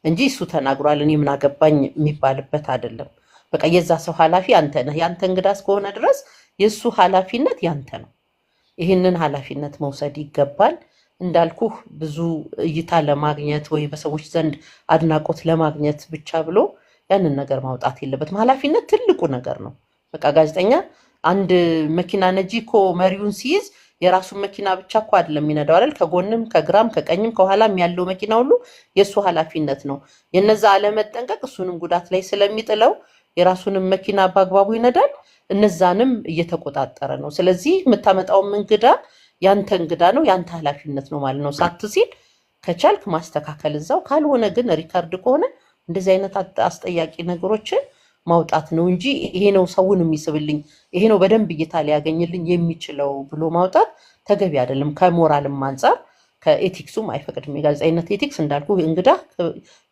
እንጂ እሱ ተናግሯል እኔ ምን አገባኝ የሚባልበት አይደለም። በቃ የዛ ሰው ኃላፊ አንተ ነህ። ያንተ እንግዳ እስከሆነ ድረስ የእሱ ኃላፊነት ያንተ ነው። ይህንን ኃላፊነት መውሰድ ይገባል። እንዳልኩህ ብዙ እይታ ለማግኘት ወይ በሰዎች ዘንድ አድናቆት ለማግኘት ብቻ ብሎ ያንን ነገር ማውጣት የለበትም። ኃላፊነት ትልቁ ነገር ነው። በቃ ጋዜጠኛ አንድ መኪና ነጂ እኮ መሪውን ሲይዝ የራሱን መኪና ብቻ እኮ አይደለም የሚነዳው አይደል? ከጎንም ከግራም ከቀኝም ከኋላም ያለው መኪና ሁሉ የእሱ ኃላፊነት ነው። የነዛ አለመጠንቀቅ እሱንም ጉዳት ላይ ስለሚጥለው የራሱንም መኪና በአግባቡ ይነዳል፣ እነዛንም እየተቆጣጠረ ነው። ስለዚህ የምታመጣውም እንግዳ ያንተ እንግዳ ነው፣ ያንተ ኃላፊነት ነው ማለት ነው። ሳትሲል ከቻልክ ማስተካከል እዛው፣ ካልሆነ ግን ሪካርድ ከሆነ እንደዚህ አይነት አስጠያቂ ነገሮችን ማውጣት ነው እንጂ ይሄ ነው ሰውን የሚስብልኝ፣ ይሄ ነው በደንብ እይታ ሊያገኝልኝ የሚችለው ብሎ ማውጣት ተገቢ አይደለም። ከሞራልም አንጻር ከኤቲክሱም አይፈቅድም። የጋዜጠኝነት ኤቲክስ እንዳልኩ እንግዳ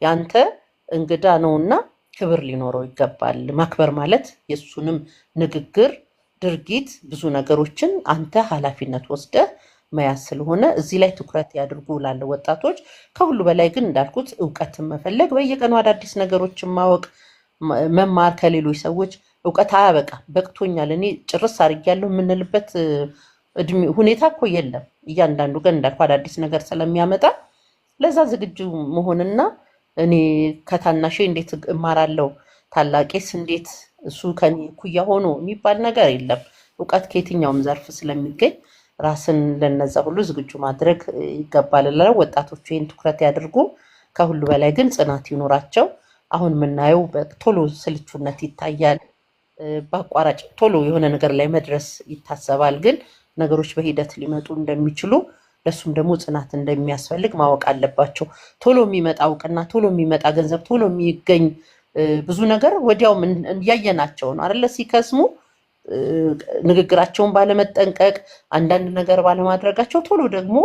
ያንተ እንግዳ ነውና ክብር ሊኖረው ይገባል። ማክበር ማለት የእሱንም ንግግር፣ ድርጊት፣ ብዙ ነገሮችን አንተ ኃላፊነት ወስደህ መያዝ ስለሆነ እዚህ ላይ ትኩረት ያድርጉ ላለ ወጣቶች። ከሁሉ በላይ ግን እንዳልኩት እውቀትን መፈለግ፣ በየቀኑ አዳዲስ ነገሮችን ማወቅ፣ መማር ከሌሎች ሰዎች። እውቀት አያበቃም። በቅቶኛል እኔ ጭርስ አድርጌያለሁ የምንልበት ሁኔታ እኮ የለም። እያንዳንዱ ቀን እንዳልኩ አዳዲስ ነገር ስለሚያመጣ ለዛ ዝግጁ መሆንና እኔ ከታናሼ እንዴት እማራለሁ፣ ታላቄስ እንዴት እሱ ከኔ እኩያ ሆኖ የሚባል ነገር የለም። እውቀት ከየትኛውም ዘርፍ ስለሚገኝ ራስን ለነዛ ሁሉ ዝግጁ ማድረግ ይገባል እላለሁ። ወጣቶቹ ይህን ትኩረት ያድርጉ። ከሁሉ በላይ ግን ጽናት ይኖራቸው። አሁን የምናየው ቶሎ ስልቹነት ይታያል። በአቋራጭ ቶሎ የሆነ ነገር ላይ መድረስ ይታሰባል። ግን ነገሮች በሂደት ሊመጡ እንደሚችሉ ለሱም ደግሞ ጽናት እንደሚያስፈልግ ማወቅ አለባቸው። ቶሎ የሚመጣ እውቅና፣ ቶሎ የሚመጣ ገንዘብ፣ ቶሎ የሚገኝ ብዙ ነገር ወዲያው እያየናቸው ነው አይደለ? ሲከስሙ ንግግራቸውን ባለመጠንቀቅ አንዳንድ ነገር ባለማድረጋቸው ቶሎ ደግሞ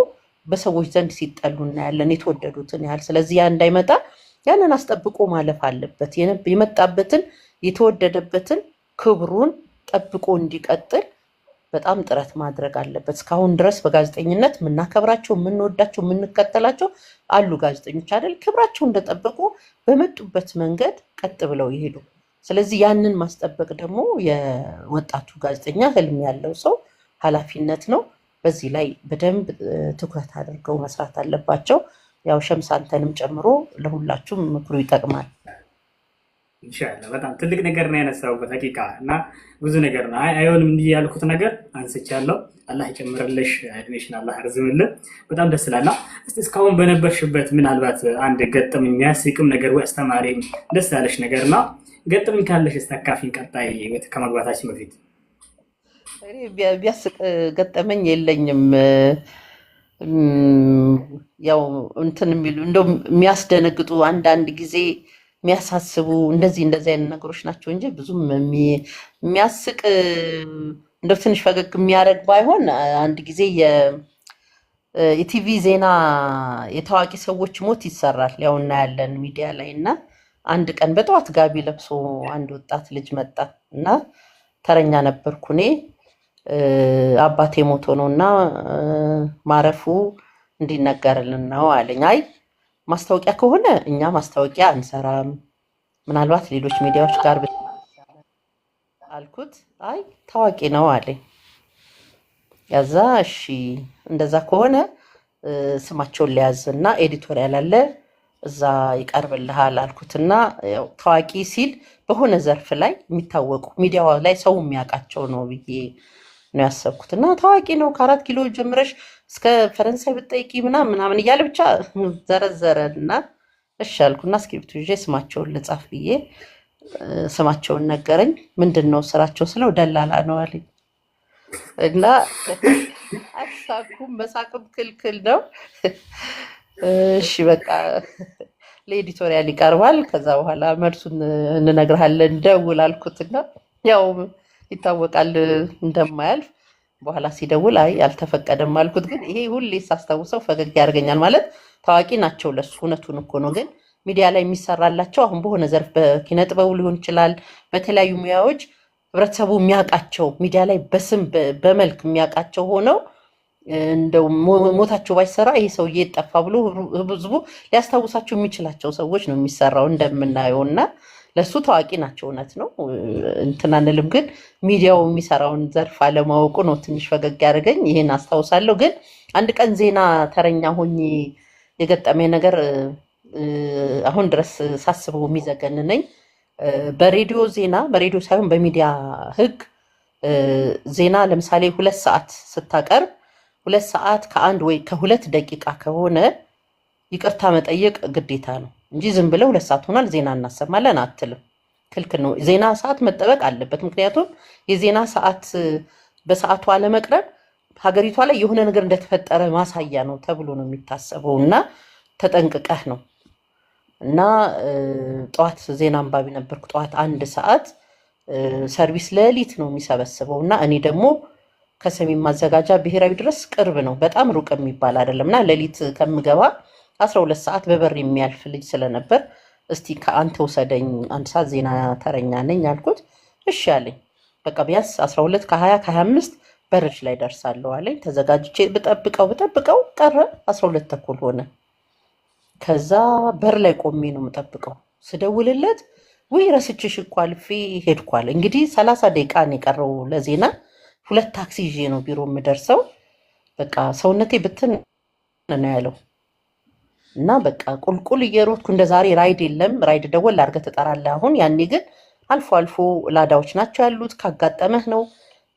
በሰዎች ዘንድ ሲጠሉ እናያለን የተወደዱትን ያህል። ስለዚህ ያ እንዳይመጣ ያንን አስጠብቆ ማለፍ አለበት። የመጣበትን የተወደደበትን ክብሩን ጠብቆ እንዲቀጥል በጣም ጥረት ማድረግ አለበት። እስካሁን ድረስ በጋዜጠኝነት የምናከብራቸው የምንወዳቸው የምንከተላቸው አሉ ጋዜጠኞች አይደል? ክብራቸው እንደጠበቁ በመጡበት መንገድ ቀጥ ብለው ይሄዱ። ስለዚህ ያንን ማስጠበቅ ደግሞ የወጣቱ ጋዜጠኛ ህልም ያለው ሰው ኃላፊነት ነው። በዚህ ላይ በደንብ ትኩረት አድርገው መስራት አለባቸው። ያው ሸምስ አንተንም ጨምሮ ለሁላችሁም ምክሩ ይጠቅማል። ኢንሻላህ በጣም ትልቅ ነገር ነው ያነሳው በሐቂቃ እና ብዙ ነገር ነው። አይሆንም እንዲህ ያልኩት ነገር አንስቻለሁ። አላህ ይጨምርልሽ፣ እድሜሽን አላህ ያርዝምልህ። በጣም ደስ ይላል። እስቲ እስካሁን በነበርሽበት ምናልባት አንድ ገጠመኝ የሚያስቅም ነገር ወይ አስተማሪም ደስ ያለሽ ነገርና ገጠመኝ ካለሽ እስታካፊን ቀጣይ ከመግባታችን በፊት። ቢያስቅ ገጠመኝ የለኝም። ያው እንትን የሚሉ እንደው የሚያስደነግጡ አንዳንድ ጊዜ የሚያሳስቡ እንደዚህ አይነት ነገሮች ናቸው እንጂ ብዙም የሚያስቅ እንደው ትንሽ ፈገግ የሚያደርግ ባይሆን አንድ ጊዜ የቲቪ ዜና የታዋቂ ሰዎች ሞት ይሰራል፣ ያው እናያለን ሚዲያ ላይ እና አንድ ቀን በጠዋት ጋቢ ለብሶ አንድ ወጣት ልጅ መጣ እና ተረኛ ነበርኩ እኔ። አባቴ ሞቶ ነው እና ማረፉ እንዲነገርልን ነው አለኝ። አይ ማስታወቂያ ከሆነ እኛ ማስታወቂያ አንሰራም፣ ምናልባት ሌሎች ሚዲያዎች ጋር አልኩት። አይ ታዋቂ ነው አለኝ። ያዛ እሺ እንደዛ ከሆነ ስማቸውን ሊያዝ እና ኤዲቶሪያል አለ እዛ ይቀርብልሃል አልኩትና ያው ታዋቂ ሲል በሆነ ዘርፍ ላይ የሚታወቁ ሚዲያው ላይ ሰው የሚያውቃቸው ነው ብዬ ነው ያሰብኩት። እና ታዋቂ ነው ከ4 ኪሎ ጀምረሽ እስከ ፈረንሳይ ብትጠይቂ ምናምን እያለ ብቻ ዘረዘረ እና እሺ አልኩና እስክሪብቶ ይዤ ስማቸውን ልጻፍ ብዬ ስማቸውን ነገረኝ። ምንድን ነው ስራቸው ስለው ደላላ ነው አለኝ። እና አሳኩም መሳቅም ክልክል ነው። እሺ በቃ ለኤዲቶሪያል ይቀርባል፣ ከዛ በኋላ መልሱን እንነግርሃለን ደውል አልኩትና ያው ይታወቃል እንደማያልፍ። በኋላ ሲደውል አይ አልተፈቀደም አልኩት። ግን ይሄ ሁሌ ሳስታውሰው ፈገግ ያደርገኛል። ማለት ታዋቂ ናቸው ለሱ፣ እውነቱን እኮ ነው። ግን ሚዲያ ላይ የሚሰራላቸው አሁን በሆነ ዘርፍ በኪነ ጥበቡ ሊሆን ይችላል፣ በተለያዩ ሙያዎች ህብረተሰቡ የሚያውቃቸው ሚዲያ ላይ በስም በመልክ የሚያውቃቸው ሆነው እንደው ሞታቸው ባይሰራ ይሄ ሰውዬ ጠፋ ብሎ ህዝቡ ሊያስታውሳቸው የሚችላቸው ሰዎች ነው የሚሰራው እንደምናየው። እና ለሱ ታዋቂ ናቸው፣ እውነት ነው እንትን አንልም። ግን ሚዲያው የሚሰራውን ዘርፍ አለማወቁ ነው ትንሽ ፈገግ ያደርገኝ። ይሄን አስታውሳለሁ። ግን አንድ ቀን ዜና ተረኛ ሆኜ የገጠመኝ ነገር አሁን ድረስ ሳስበው የሚዘገንነኝ በሬዲዮ ዜና፣ በሬዲዮ ሳይሆን በሚዲያ ህግ ዜና ለምሳሌ 2 ሰዓት ስታቀርብ 2 ሰዓት ከ1 ወይ ከ2 ደቂቃ ከሆነ ይቅርታ መጠየቅ ግዴታ ነው እንጂ ዝም ብለው 2 ሰዓት ሆኗል ዜና እናሰማለን አትልም። ክልክል ነው። ዜና ሰዓት መጠበቅ አለበት። ምክንያቱም የዜና ሰዓት በሰዓቱ አለመቅረብ ሀገሪቷ ላይ የሆነ ነገር እንደተፈጠረ ማሳያ ነው ተብሎ ነው የሚታሰበው እና ተጠንቅቀህ ነው። እና ጠዋት ዜና አንባቢ ነበርኩ። ጠዋት 1 ሰዓት ሰርቪስ ሌሊት ነው የሚሰበስበው እና እኔ ደግሞ ከሰሜን ማዘጋጃ ብሔራዊ ድረስ ቅርብ ነው፣ በጣም ሩቅ የሚባል አይደለም። እና ሌሊት ከምገባ 12 ሰዓት በበር የሚያልፍ ልጅ ስለነበር እስቲ ከአንተ ውሰደኝ 1 ሰዓት ዜና ተረኛ ነኝ አልኩት። እሺ አለኝ። በቃ ቢያንስ 12 ከ20 ከ25 በርሽ ላይ ደርሳለሁ አለኝ። ተዘጋጅቼ ብጠብቀው ቀረ 12 ተኩል ሆነ። ከዛ በር ላይ ቆሜ ነው የምጠብቀው። ስደውልለት ወይ ረስችሽ እኮ አልፌ ሄድኳል። እንግዲህ 30 ደቂቃ ነው የቀረው ለዜና። 2 ታክሲ ይዤ ነው ቢሮ የምደርሰው። በቃ ሰውነቴ ብትን ነው ያለው እና በቃ ቁልቁል እየሮጥኩ እንደ ዛሬ ራይድ የለም። ራይድ ደወል አድርገህ ትጠራለህ። አሁን ያኔ ግን አልፎ አልፎ ላዳዎች ናቸው ያሉት፣ ካጋጠመህ ነው።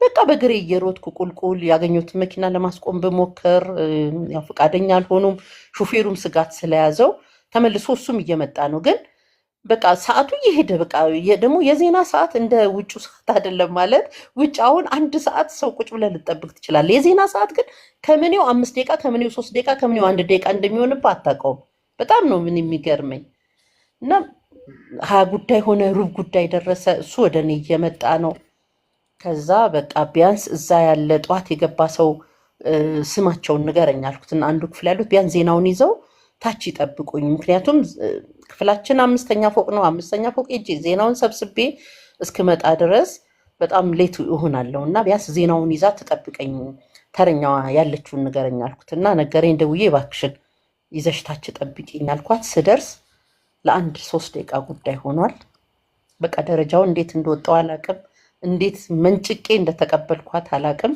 በቃ በግሬ እየሮጥኩ ቁልቁል ያገኘሁትን መኪና ለማስቆም ብሞክር ያው ፈቃደኛ አልሆኑም። ሹፌሩም ስጋት ስለያዘው ተመልሶ እሱም እየመጣ ነው። ግን በቃ ሰዓቱ እየሄደ በቃ ደግሞ የዜና ሰዓት እንደ ውጩ ሰዓት አይደለም። ማለት ውጭ አሁን 1 ሰዓት ሰው ቁጭ ብለህ ልጠብቅ ትችላለህ። የዜና ሰዓት ግን ከምኔው 5 ደቂቃ ከምኔው 3 ደቂቃ ከምኔው 1 ደቂቃ እንደሚሆንብህ አታውቀውም። በጣም ነው ምን የሚገርመኝ። እና 20 ጉዳይ ሆነ፣ ሩብ ጉዳይ ደረሰ። እሱ ወደ እኔ እየመጣ ነው። ከዛ በቃ ቢያንስ እዛ ያለ ጠዋት የገባ ሰው ስማቸውን ንገረኝ አልኩትና አንዱ ክፍል ያሉት ቢያንስ ዜናውን ይዘው ታች ይጠብቁኝ። ምክንያቱም ክፍላችን 5ኛ ፎቅ ነው። 5ኛ ፎቅ ሄጄ ዜናውን ሰብስቤ እስክመጣ ድረስ በጣም ሌት እሆናለሁ እና ቢያንስ ዜናውን ይዛ ትጠብቀኝ፣ ተረኛዋ ያለችውን ንገረኝ አልኩትና ነገረኝ። ደውዬ እባክሽን ይዘሽ ታች ጠብቂኝ አልኳት። ስደርስ ለአንድ 3 ደቂቃ ጉዳይ ሆኗል። በቃ ደረጃውን እንዴት እንደወጣው አላቅም፣ እንዴት መንጭቄ እንደተቀበልኳት አላቅም።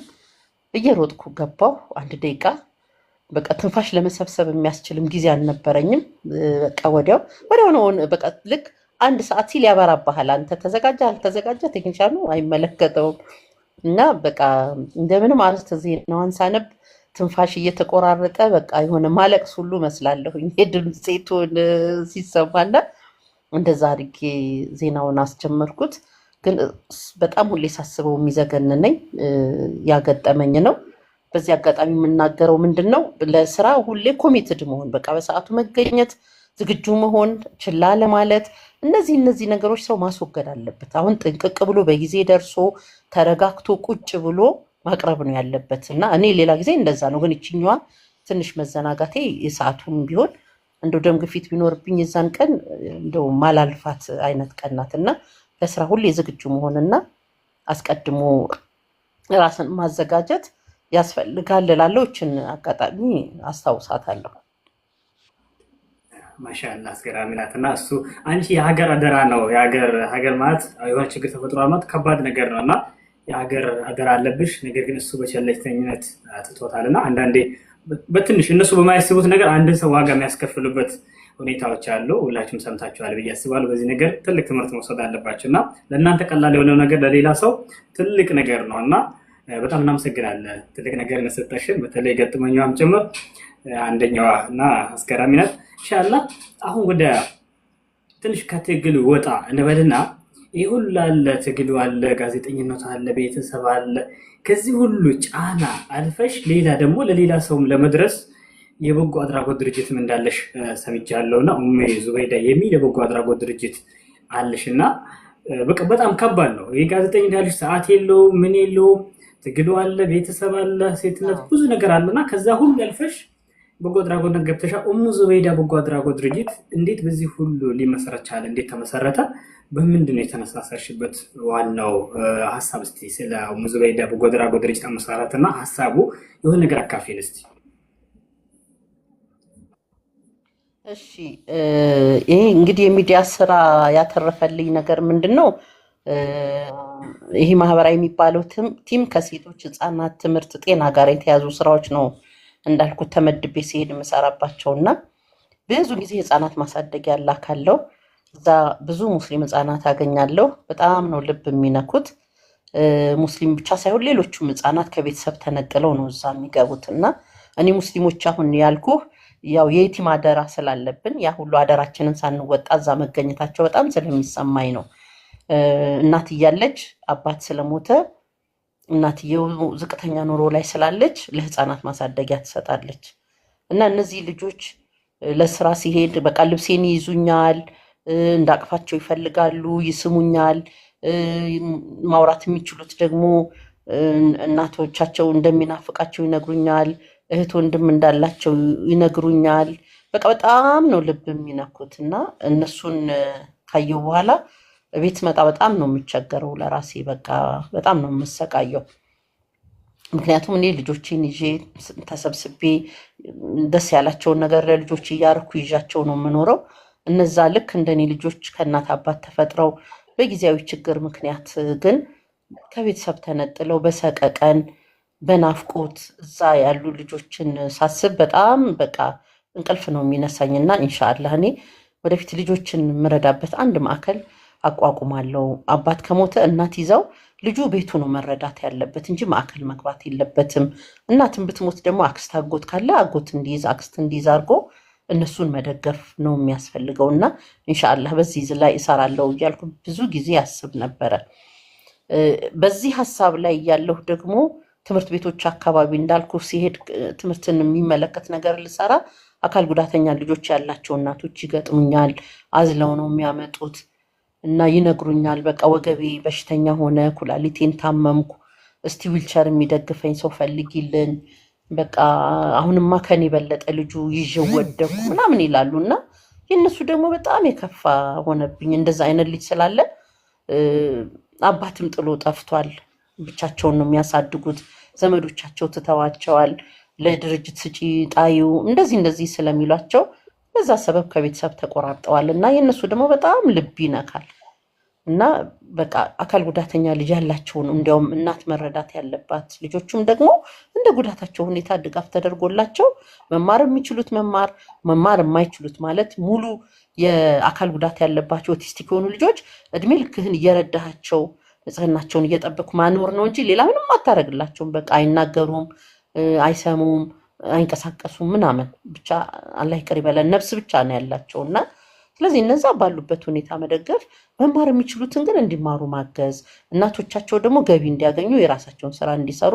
እየሮጥኩ ገባሁ። 1 ደቂቃ በቃ ትንፋሽ ለመሰብሰብ የሚያስችልም ጊዜ አልነበረኝም። በቃ ወዲያው ነው በቃ ልክ 1 ሰዓት ሲል ያበራብሃል። አንተ ተዘጋጀ አልተዘጋጀ ቴክኒሻኑ አይመለከተውም። እና በቃ እንደምንም አርዕስተ ዜናዋን ሳነብ ትንፋሽ እየተቆራረጠ በቃ የሆነ ማለቅስ ሁሉ መስላለሁኝ የድምፄ ቶን ሲሰማና እንደዛ አድርጌ ዜናውን አስጀመርኩት። ግን በጣም ሁሌ ሳስበው የሚዘገንነኝ ያገጠመኝ ነው። በዚህ አጋጣሚ የምናገረው ምንድን ነው፣ ለስራ ሁሌ ኮሚትድ መሆን፣ በቃ በሰዓቱ መገኘት፣ ዝግጁ መሆን፣ ችላ ለማለት እነዚህ ነገሮች ሰው ማስወገድ አለበት። አሁን ጥንቅቅ ብሎ በጊዜ ደርሶ ተረጋግቶ ቁጭ ብሎ ማቅረብ ነው ያለበት እና እኔ ሌላ ጊዜ እንደዛ ነው። ግን ይችኛዋ ትንሽ መዘናጋቴ የሰዓቱም ቢሆን እንደው ደም ግፊት ቢኖርብኝ የዛን ቀን እንደው ማላልፋት አይነት ቀን ናት እና ለስራ ሁሌ ዝግጁ መሆንና አስቀድሞ ራስን ማዘጋጀት ያስፈልጋል እላለሁ። ይችን አጋጣሚ አስታውሳታለሁ። ማሻአላ አስገራሚ ናት። እና እሱ አንቺ የሀገር አደራ ነው ሀገር ማለት የሆነ ችግር ተፈጥሯል ማለት ከባድ ነገር ነው እና የሀገር አደራ አለብሽ። ነገር ግን እሱ በቸለተኝነት ትቶታል እና አንዳንዴ በትንሽ እነሱ በማያስቡት ነገር አንድን ሰው ዋጋ የሚያስከፍሉበት ሁኔታዎች አሉ። ሁላችሁም ሰምታችኋል ብዬ አስባለሁ። በዚህ ነገር ትልቅ ትምህርት መውሰድ አለባቸው እና ለእናንተ ቀላል የሆነው ነገር ለሌላ ሰው ትልቅ ነገር ነው እና በጣም እናመሰግናለን። ትልቅ ነገር ስለሰጠሽን በተለይ ገጥመኛዋም ጭምር አንደኛዋ እና አስገራሚ ናት። ኢንሻአላህ አሁን ወደ ትንሽ ከትግል ወጣ እንበልና ይህ ሁሉ አለ፣ ትግሉ አለ፣ ጋዜጠኝነት አለ፣ ቤተሰብ አለ። ከዚህ ሁሉ ጫና አልፈሽ ሌላ ደግሞ ለሌላ ሰውም ለመድረስ የበጎ አድራጎት ድርጅትም እንዳለሽ ሰምቻለሁ እና ኡሜ ዙበይዳ የሚል የበጎ አድራጎት ድርጅት አለሽ እና በቃ በጣም ከባድ ነው። ይህ ጋዜጠኝነት ያለሽ ሰዓት የለውም፣ ምን የለውም፣ ትግሉ አለ፣ ቤተሰብ አለ፣ ሴትነት ብዙ ነገር አለና ከዛ ሁሉ ያልፈሽ በጎ አድራጎት ገብተሻ ኡሙ ዙበይዳ በጎ አድራጎት ድርጅት እንዴት በዚህ ሁሉ ሊመሰረት ቻለ? እንዴት ተመሰረተ? በምንድን ነው የተነሳሳሽበት ዋናው ሀሳብ? እስቲ ስለ ኡሙ ዙበይዳ በጎ አድራጎት ድርጅት መሰረትና ሀሳቡ የሆነ ነገር አካፊን እስቲ። እሺ ይሄ እንግዲህ የሚዲያ ስራ ያተረፈልኝ ነገር ምንድን ነው? ይሄ ማህበራዊ የሚባለው ቲም ከሴቶች ህፃናት ትምህርት፣ ጤና ጋር የተያዙ ስራዎች ነው እንዳልኩት ተመድቤ ሲሄድ የምሰራባቸው እና ብዙ ጊዜ ህፃናት ማሳደግ ያላካለው እዛ ብዙ ሙስሊም ህፃናት አገኛለሁ። በጣም ነው ልብ የሚነኩት። ሙስሊም ብቻ ሳይሆን ሌሎቹም ህፃናት ከቤተሰብ ተነጥለው ነው እዛ የሚገቡት እና እኔ ሙስሊሞች አሁን ያልኩህ ያው የየቲም አደራ ስላለብን ያ ሁሉ አደራችንን ሳንወጣ እዛ መገኘታቸው በጣም ስለሚሰማኝ ነው። እናት እያለች አባት ስለሞተ እናትየው ዝቅተኛ ኑሮ ላይ ስላለች ለህፃናት ማሳደጊያ ትሰጣለች እና እነዚህ ልጆች ለስራ ሲሄድ በቃ ልብሴን ይይዙኛል፣ እንዳቅፋቸው ይፈልጋሉ፣ ይስሙኛል። ማውራት የሚችሉት ደግሞ እናቶቻቸው እንደሚናፍቃቸው ይነግሩኛል፣ እህት ወንድም እንዳላቸው ይነግሩኛል። በቃ በጣም ነው ልብ የሚነኩት እና እነሱን ካየሁ በኋላ ቤት መጣ በጣም ነው የምቸገረው ለራሴ። በቃ በጣም ነው የምሰቃየው። ምክንያቱም እኔ ልጆቼን ይዤ ተሰብስቤ ደስ ያላቸውን ነገር ለልጆች እያርኩ ይዣቸው ነው የምኖረው። እነዛ ልክ እንደኔ ልጆች ከእናት አባት ተፈጥረው በጊዜያዊ ችግር ምክንያት ግን ከቤተሰብ ተነጥለው በሰቀቀን በናፍቆት እዛ ያሉ ልጆችን ሳስብ በጣም በቃ እንቅልፍ ነው የሚነሳኝና ኢንሻአላህ እኔ ወደፊት ልጆችን የምረዳበት አንድ ማዕከል አቋቁማለሁ። አባት ከሞተ እናት ይዘው ልጁ ቤቱ ነው መረዳት ያለበት እንጂ ማዕከል መግባት የለበትም። እናትን ብትሞት ደግሞ አክስት አጎት ካለ አጎት እንዲይዝ አክስት እንዲይዝ አድርጎ እነሱን መደገፍ ነው የሚያስፈልገው እና ኢንሻአላህ በዚህ ላይ እሰራለሁ እያልኩ ብዙ ጊዜ ያስብ ነበረ። በዚህ ሀሳብ ላይ ያለሁ ደግሞ ትምህርት ቤቶች አካባቢ እንዳልኩ ሲሄድ ትምህርትን የሚመለከት ነገር ልሰራ አካል ጉዳተኛ ልጆች ያላቸው እናቶች ይገጥሙኛል። አዝለው ነው የሚያመጡት እና ይነግሩኛል። በቃ ወገቤ በሽተኛ ሆነ፣ ኩላሊቴን ታመምኩ፣ እስቲ ዊልቸር የሚደግፈኝ ሰው ፈልጊልን፣ በቃ አሁንማ ከኔ የበለጠ ልጁ ይዤው ወደኩ ምናምን ይላሉ እና የእነሱ ደግሞ በጣም የከፋ ሆነብኝ። እንደዛ አይነት ልጅ ስላለ አባትም ጥሎ ጠፍቷል፣ ብቻቸውን ነው የሚያሳድጉት፣ ዘመዶቻቸው ትተዋቸዋል፣ ለድርጅት ስጪ ጣዩ እንደዚህ ስለሚሏቸው በዛ ሰበብ ከቤተሰብ ተቆራርጠዋል እና የእነሱ ደግሞ በጣም ልብ ይነካል እና በቃ አካል ጉዳተኛ ልጅ ያላቸውን እንዲያውም እናት መረዳት ያለባት፣ ልጆቹም ደግሞ እንደ ጉዳታቸው ሁኔታ ድጋፍ ተደርጎላቸው መማር የሚችሉት መማር የማይችሉት ማለት ሙሉ የአካል ጉዳት ያለባቸው ኦቲስቲክ የሆኑ ልጆች እድሜ ልክህን እየረዳሃቸው ንጽህናቸውን እየጠበቁ ማኖር ነው እንጂ ሌላ ምንም አታደርግላቸውም። በቃ አይናገሩም፣ አይሰሙም፣ አይንቀሳቀሱም ምናምን ብቻ አላህ ይቅር ይበለን ነፍስ ብቻ ነው ያላቸው እና ስለዚህ እነዛ ባሉበት ሁኔታ መደገፍ፣ መማር የሚችሉትን ግን እንዲማሩ ማገዝ፣ እናቶቻቸው ደግሞ ገቢ እንዲያገኙ የራሳቸውን ስራ እንዲሰሩ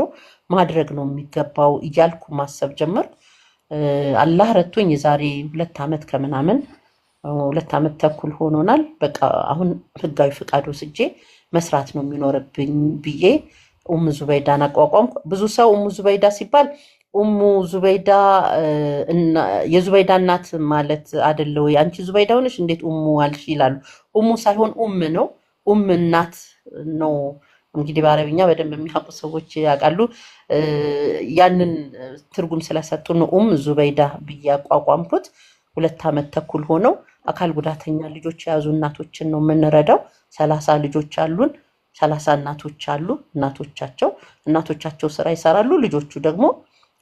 ማድረግ ነው የሚገባው እያልኩ ማሰብ ጀመር። አላህ ረቶኝ የዛሬ 2 ዓመት ከምናምን 2 ዓመት ተኩል ሆኖናል። በቃ አሁን ህጋዊ ፍቃድ ወስጄ መስራት ነው የሚኖርብኝ ብዬ ኡሙ ዙበይዳን አቋቋምኩ። ብዙ ሰው ኡሙ ዙበይዳ ሲባል ኡሙ ዙበይዳ የዙበይዳ እናት ማለት አይደለ ወይ? አንቺ ዙበይዳ ሆነሽ እንዴት ኡሙ አልሽ ይላሉ። ኡሙ ሳይሆን ነው። እናት ነው። እንግዲህ በአረብኛ በደንብ የሚያውቁ ሰዎች ያውቃሉ። ያንን ትርጉም ስለሰጡ ነው ዙበይዳ ብዬ አቋቋምኩት። 2 ዓመት ተኩል ሆነው አካል ጉዳተኛ ልጆች የያዙ እናቶችን ነው የምንረዳው። 30 ልጆች አሉን። 30 እናቶች አሉ። እናቶቻቸው ስራ ይሰራሉ። ልጆቹ ደግሞ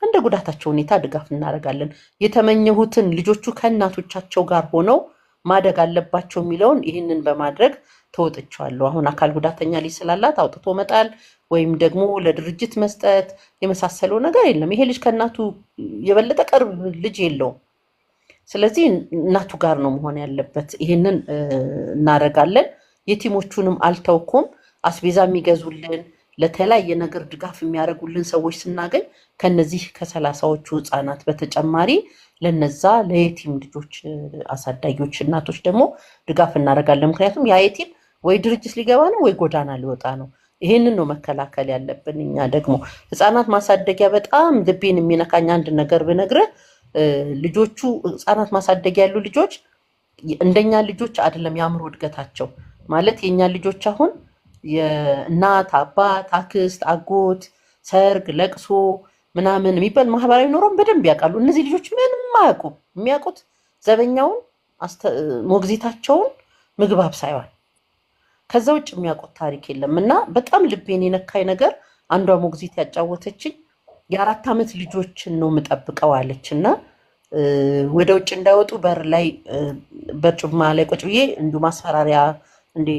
እንደ ጉዳታቸው ሁኔታ ድጋፍ እናደርጋለን። የተመኘሁትን ልጆቹ ከእናቶቻቸው ጋር ሆነው ማደግ አለባቸው የሚለውን ይህንን በማድረግ ተወጥቻለሁ። አሁን አካል ጉዳተኛ ልጅ ስላላት አውጥቶ መጣል ወይም ደግሞ ለድርጅት መስጠት የመሳሰለው ነገር የለም። ይሄ ልጅ ከእናቱ የበለጠ ቅርብ ልጅ የለውም። ስለዚህ እናቱ ጋር ነው መሆን ያለበት። ይህንን እናደርጋለን። የቲሞቹንም አልተውኩም። አስቤዛ የሚገዙልን ለተለያየ ነገር ድጋፍ የሚያደርጉልን ሰዎች ስናገኝ ከነዚህ ከ30ዎቹ ህፃናት በተጨማሪ ለነዛ ለየቲም ልጆች አሳዳጊዎች እናቶች ደግሞ ድጋፍ እናደርጋለን። ምክንያቱም ያ የቲም ወይ ድርጅት ሊገባ ነው ወይ ጎዳና ሊወጣ ነው። ይሄንን ነው መከላከል ያለብን። እኛ ደግሞ ህፃናት ማሳደጊያ በጣም ልቤን የሚነካኝ አንድ ነገር ብነግርህ፣ ልጆቹ ህፃናት ማሳደጊያ ያሉ ልጆች እንደኛ ልጆች አይደለም የአእምሮ እድገታቸው ማለት የኛ ልጆች አሁን የእናት አባት፣ አክስት፣ አጎት፣ ሰርግ፣ ለቅሶ ምናምን የሚባል ማህበራዊ ኑሮን በደንብ ያውቃሉ። እነዚህ ልጆች ምንም አያውቁም። የሚያውቁት ዘበኛውን፣ ሞግዚታቸውን፣ ምግብ አብሳይዋል። ከዛ ውጭ የሚያውቁት ታሪክ የለም። እና በጣም ልቤን የነካኝ ነገር አንዷ ሞግዚት ያጫወተችኝ የ4 ዓመት ልጆችን ነው የምጠብቀው አለች። እና ወደ ውጭ እንዳይወጡ በር ላይ በርጩማ ላይ ቁጭ ብዬ እንዲሁ ማስፈራሪያ እንደ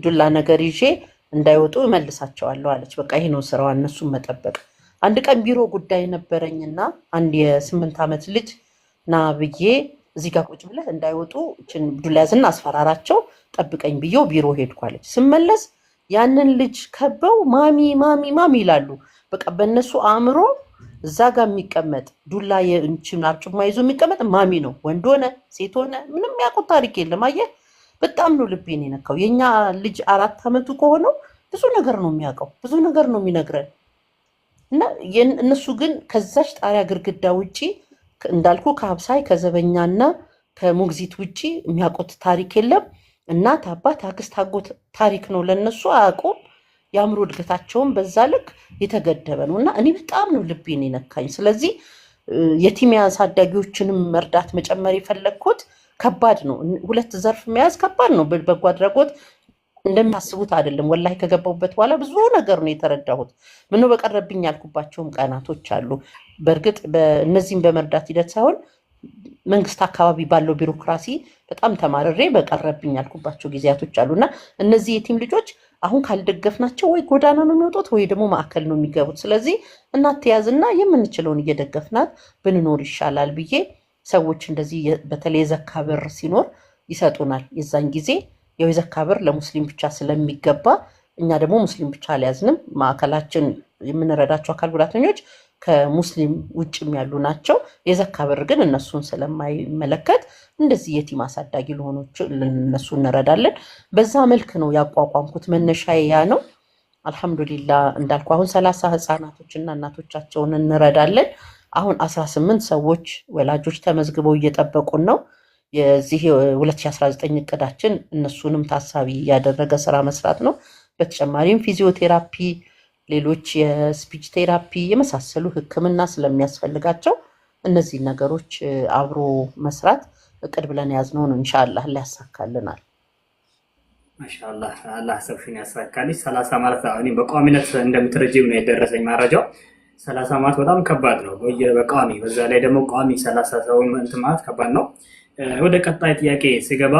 ዱላ ነገር ይዤ እንዳይወጡ እመልሳቸዋለሁ አለች። በቃ ይሄ ነው ስራዋ፣ እነሱን መጠበቅ። አንድ ቀን ቢሮ ጉዳይ ነበረኝና አንድ የ8 ዓመት ልጅ ና ብዬ እዚህ ጋር ቁጭ ብለህ እንዳይወጡ እችን ዱላ ያዝና አስፈራራቸው ጠብቀኝ ብዬው ቢሮ ሄድኩ አለች። ስመለስ ያንን ልጅ ከበው ማሚ ማሚ ማሚ ይላሉ። በቃ በእነሱ አእምሮ እዛ ጋር የሚቀመጥ ዱላ የእንችን አርጩማ ይዞ የሚቀመጥ ማሚ ነው። ወንድ ሆነ ሴት ሆነ ምንም ያውቁት ታሪክ የለም። አየህ፣ በጣም ነው ልቤን የነካው። የኛ ልጅ 4 ዓመቱ ከሆነው ብዙ ነገር ነው የሚያውቀው፣ ብዙ ነገር ነው የሚነግረን። እና እነሱ ግን ከዛች ጣሪያ ግርግዳ ውጪ እንዳልኩ ከሀብሳይ ከዘበኛና ከሞግዚት ውጪ የሚያውቁት ታሪክ የለም። እናት አባት፣ አክስት፣ አጎት ታሪክ ነው ለነሱ አያውቁም። የአእምሮ እድገታቸውን በዛ ልክ የተገደበ ነው። እና እኔ በጣም ነው ልቤን የነካኝ። ስለዚህ የቲም አሳዳጊዎችንም መርዳት መጨመር የፈለግኩት ከባድ ነው። 2 ዘርፍ መያዝ ከባድ ነው። በጎ አድራጎት እንደሚያስቡት አይደለም። ወላሂ ከገባሁበት በኋላ ብዙ ነገር ነው የተረዳሁት። ምነው በቀረብኝ ያልኩባቸውም ቀናቶች አሉ። በእርግጥ እነዚህም በመርዳት ሂደት ሳይሆን መንግስት አካባቢ ባለው ቢሮክራሲ በጣም ተማርሬ በቀረብኝ ያልኩባቸው ጊዜያቶች አሉና እነዚህ የቲም ልጆች አሁን ካልደገፍናቸው ወይ ጎዳና ነው የሚወጡት ወይ ደግሞ ማዕከል ነው የሚገቡት። ስለዚህ እናትያዝና የምንችለውን እየደገፍናት ብንኖር ይሻላል ብዬ ሰዎች እንደዚህ በተለይ የዘካ ብር ሲኖር ይሰጡናል። የዛን ጊዜ ያው የዘካ ብር ለሙስሊም ብቻ ስለሚገባ እኛ ደግሞ ሙስሊም ብቻ አልያዝንም። ማዕከላችን የምንረዳቸው አካል ጉዳተኞች ከሙስሊም ውጭም ያሉ ናቸው። የዘካ ብር ግን እነሱን ስለማይመለከት እንደዚህ የቲም አሳዳጊ ለሆኖች እነሱ እንረዳለን። በዛ መልክ ነው ያቋቋምኩት። መነሻዬ ያ ነው። አልሐምዱሊላ እንዳልኩ አሁን 30 ህፃናቶችና እናቶቻቸውን እንረዳለን። አሁን 18 ሰዎች ወላጆች ተመዝግበው እየጠበቁን ነው። የዚህ 2019 እቅዳችን እነሱንም ታሳቢ ያደረገ ስራ መስራት ነው። በተጨማሪም ፊዚዮቴራፒ፣ ሌሎች የስፒች ቴራፒ የመሳሰሉ ሕክምና ስለሚያስፈልጋቸው እነዚህ ነገሮች አብሮ መስራት እቅድ ብለን ያዝነው ነው። ኢንሻአላህ ሊያሳካልናል። ማሻአላህ አላህ ሰብሽን ያሳካልሽ። 30 ማለት እኔ በቋሚነት እንደምትረጂው ነው የደረሰኝ መረጃው። 30 ማለት በጣም ከባድ ነው። በቋሚ በዛ ላይ ደግሞ ቋሚ 30 ሰው እንትን ማለት ከባድ ነው። ወደ ቀጣይ ጥያቄ ስገባ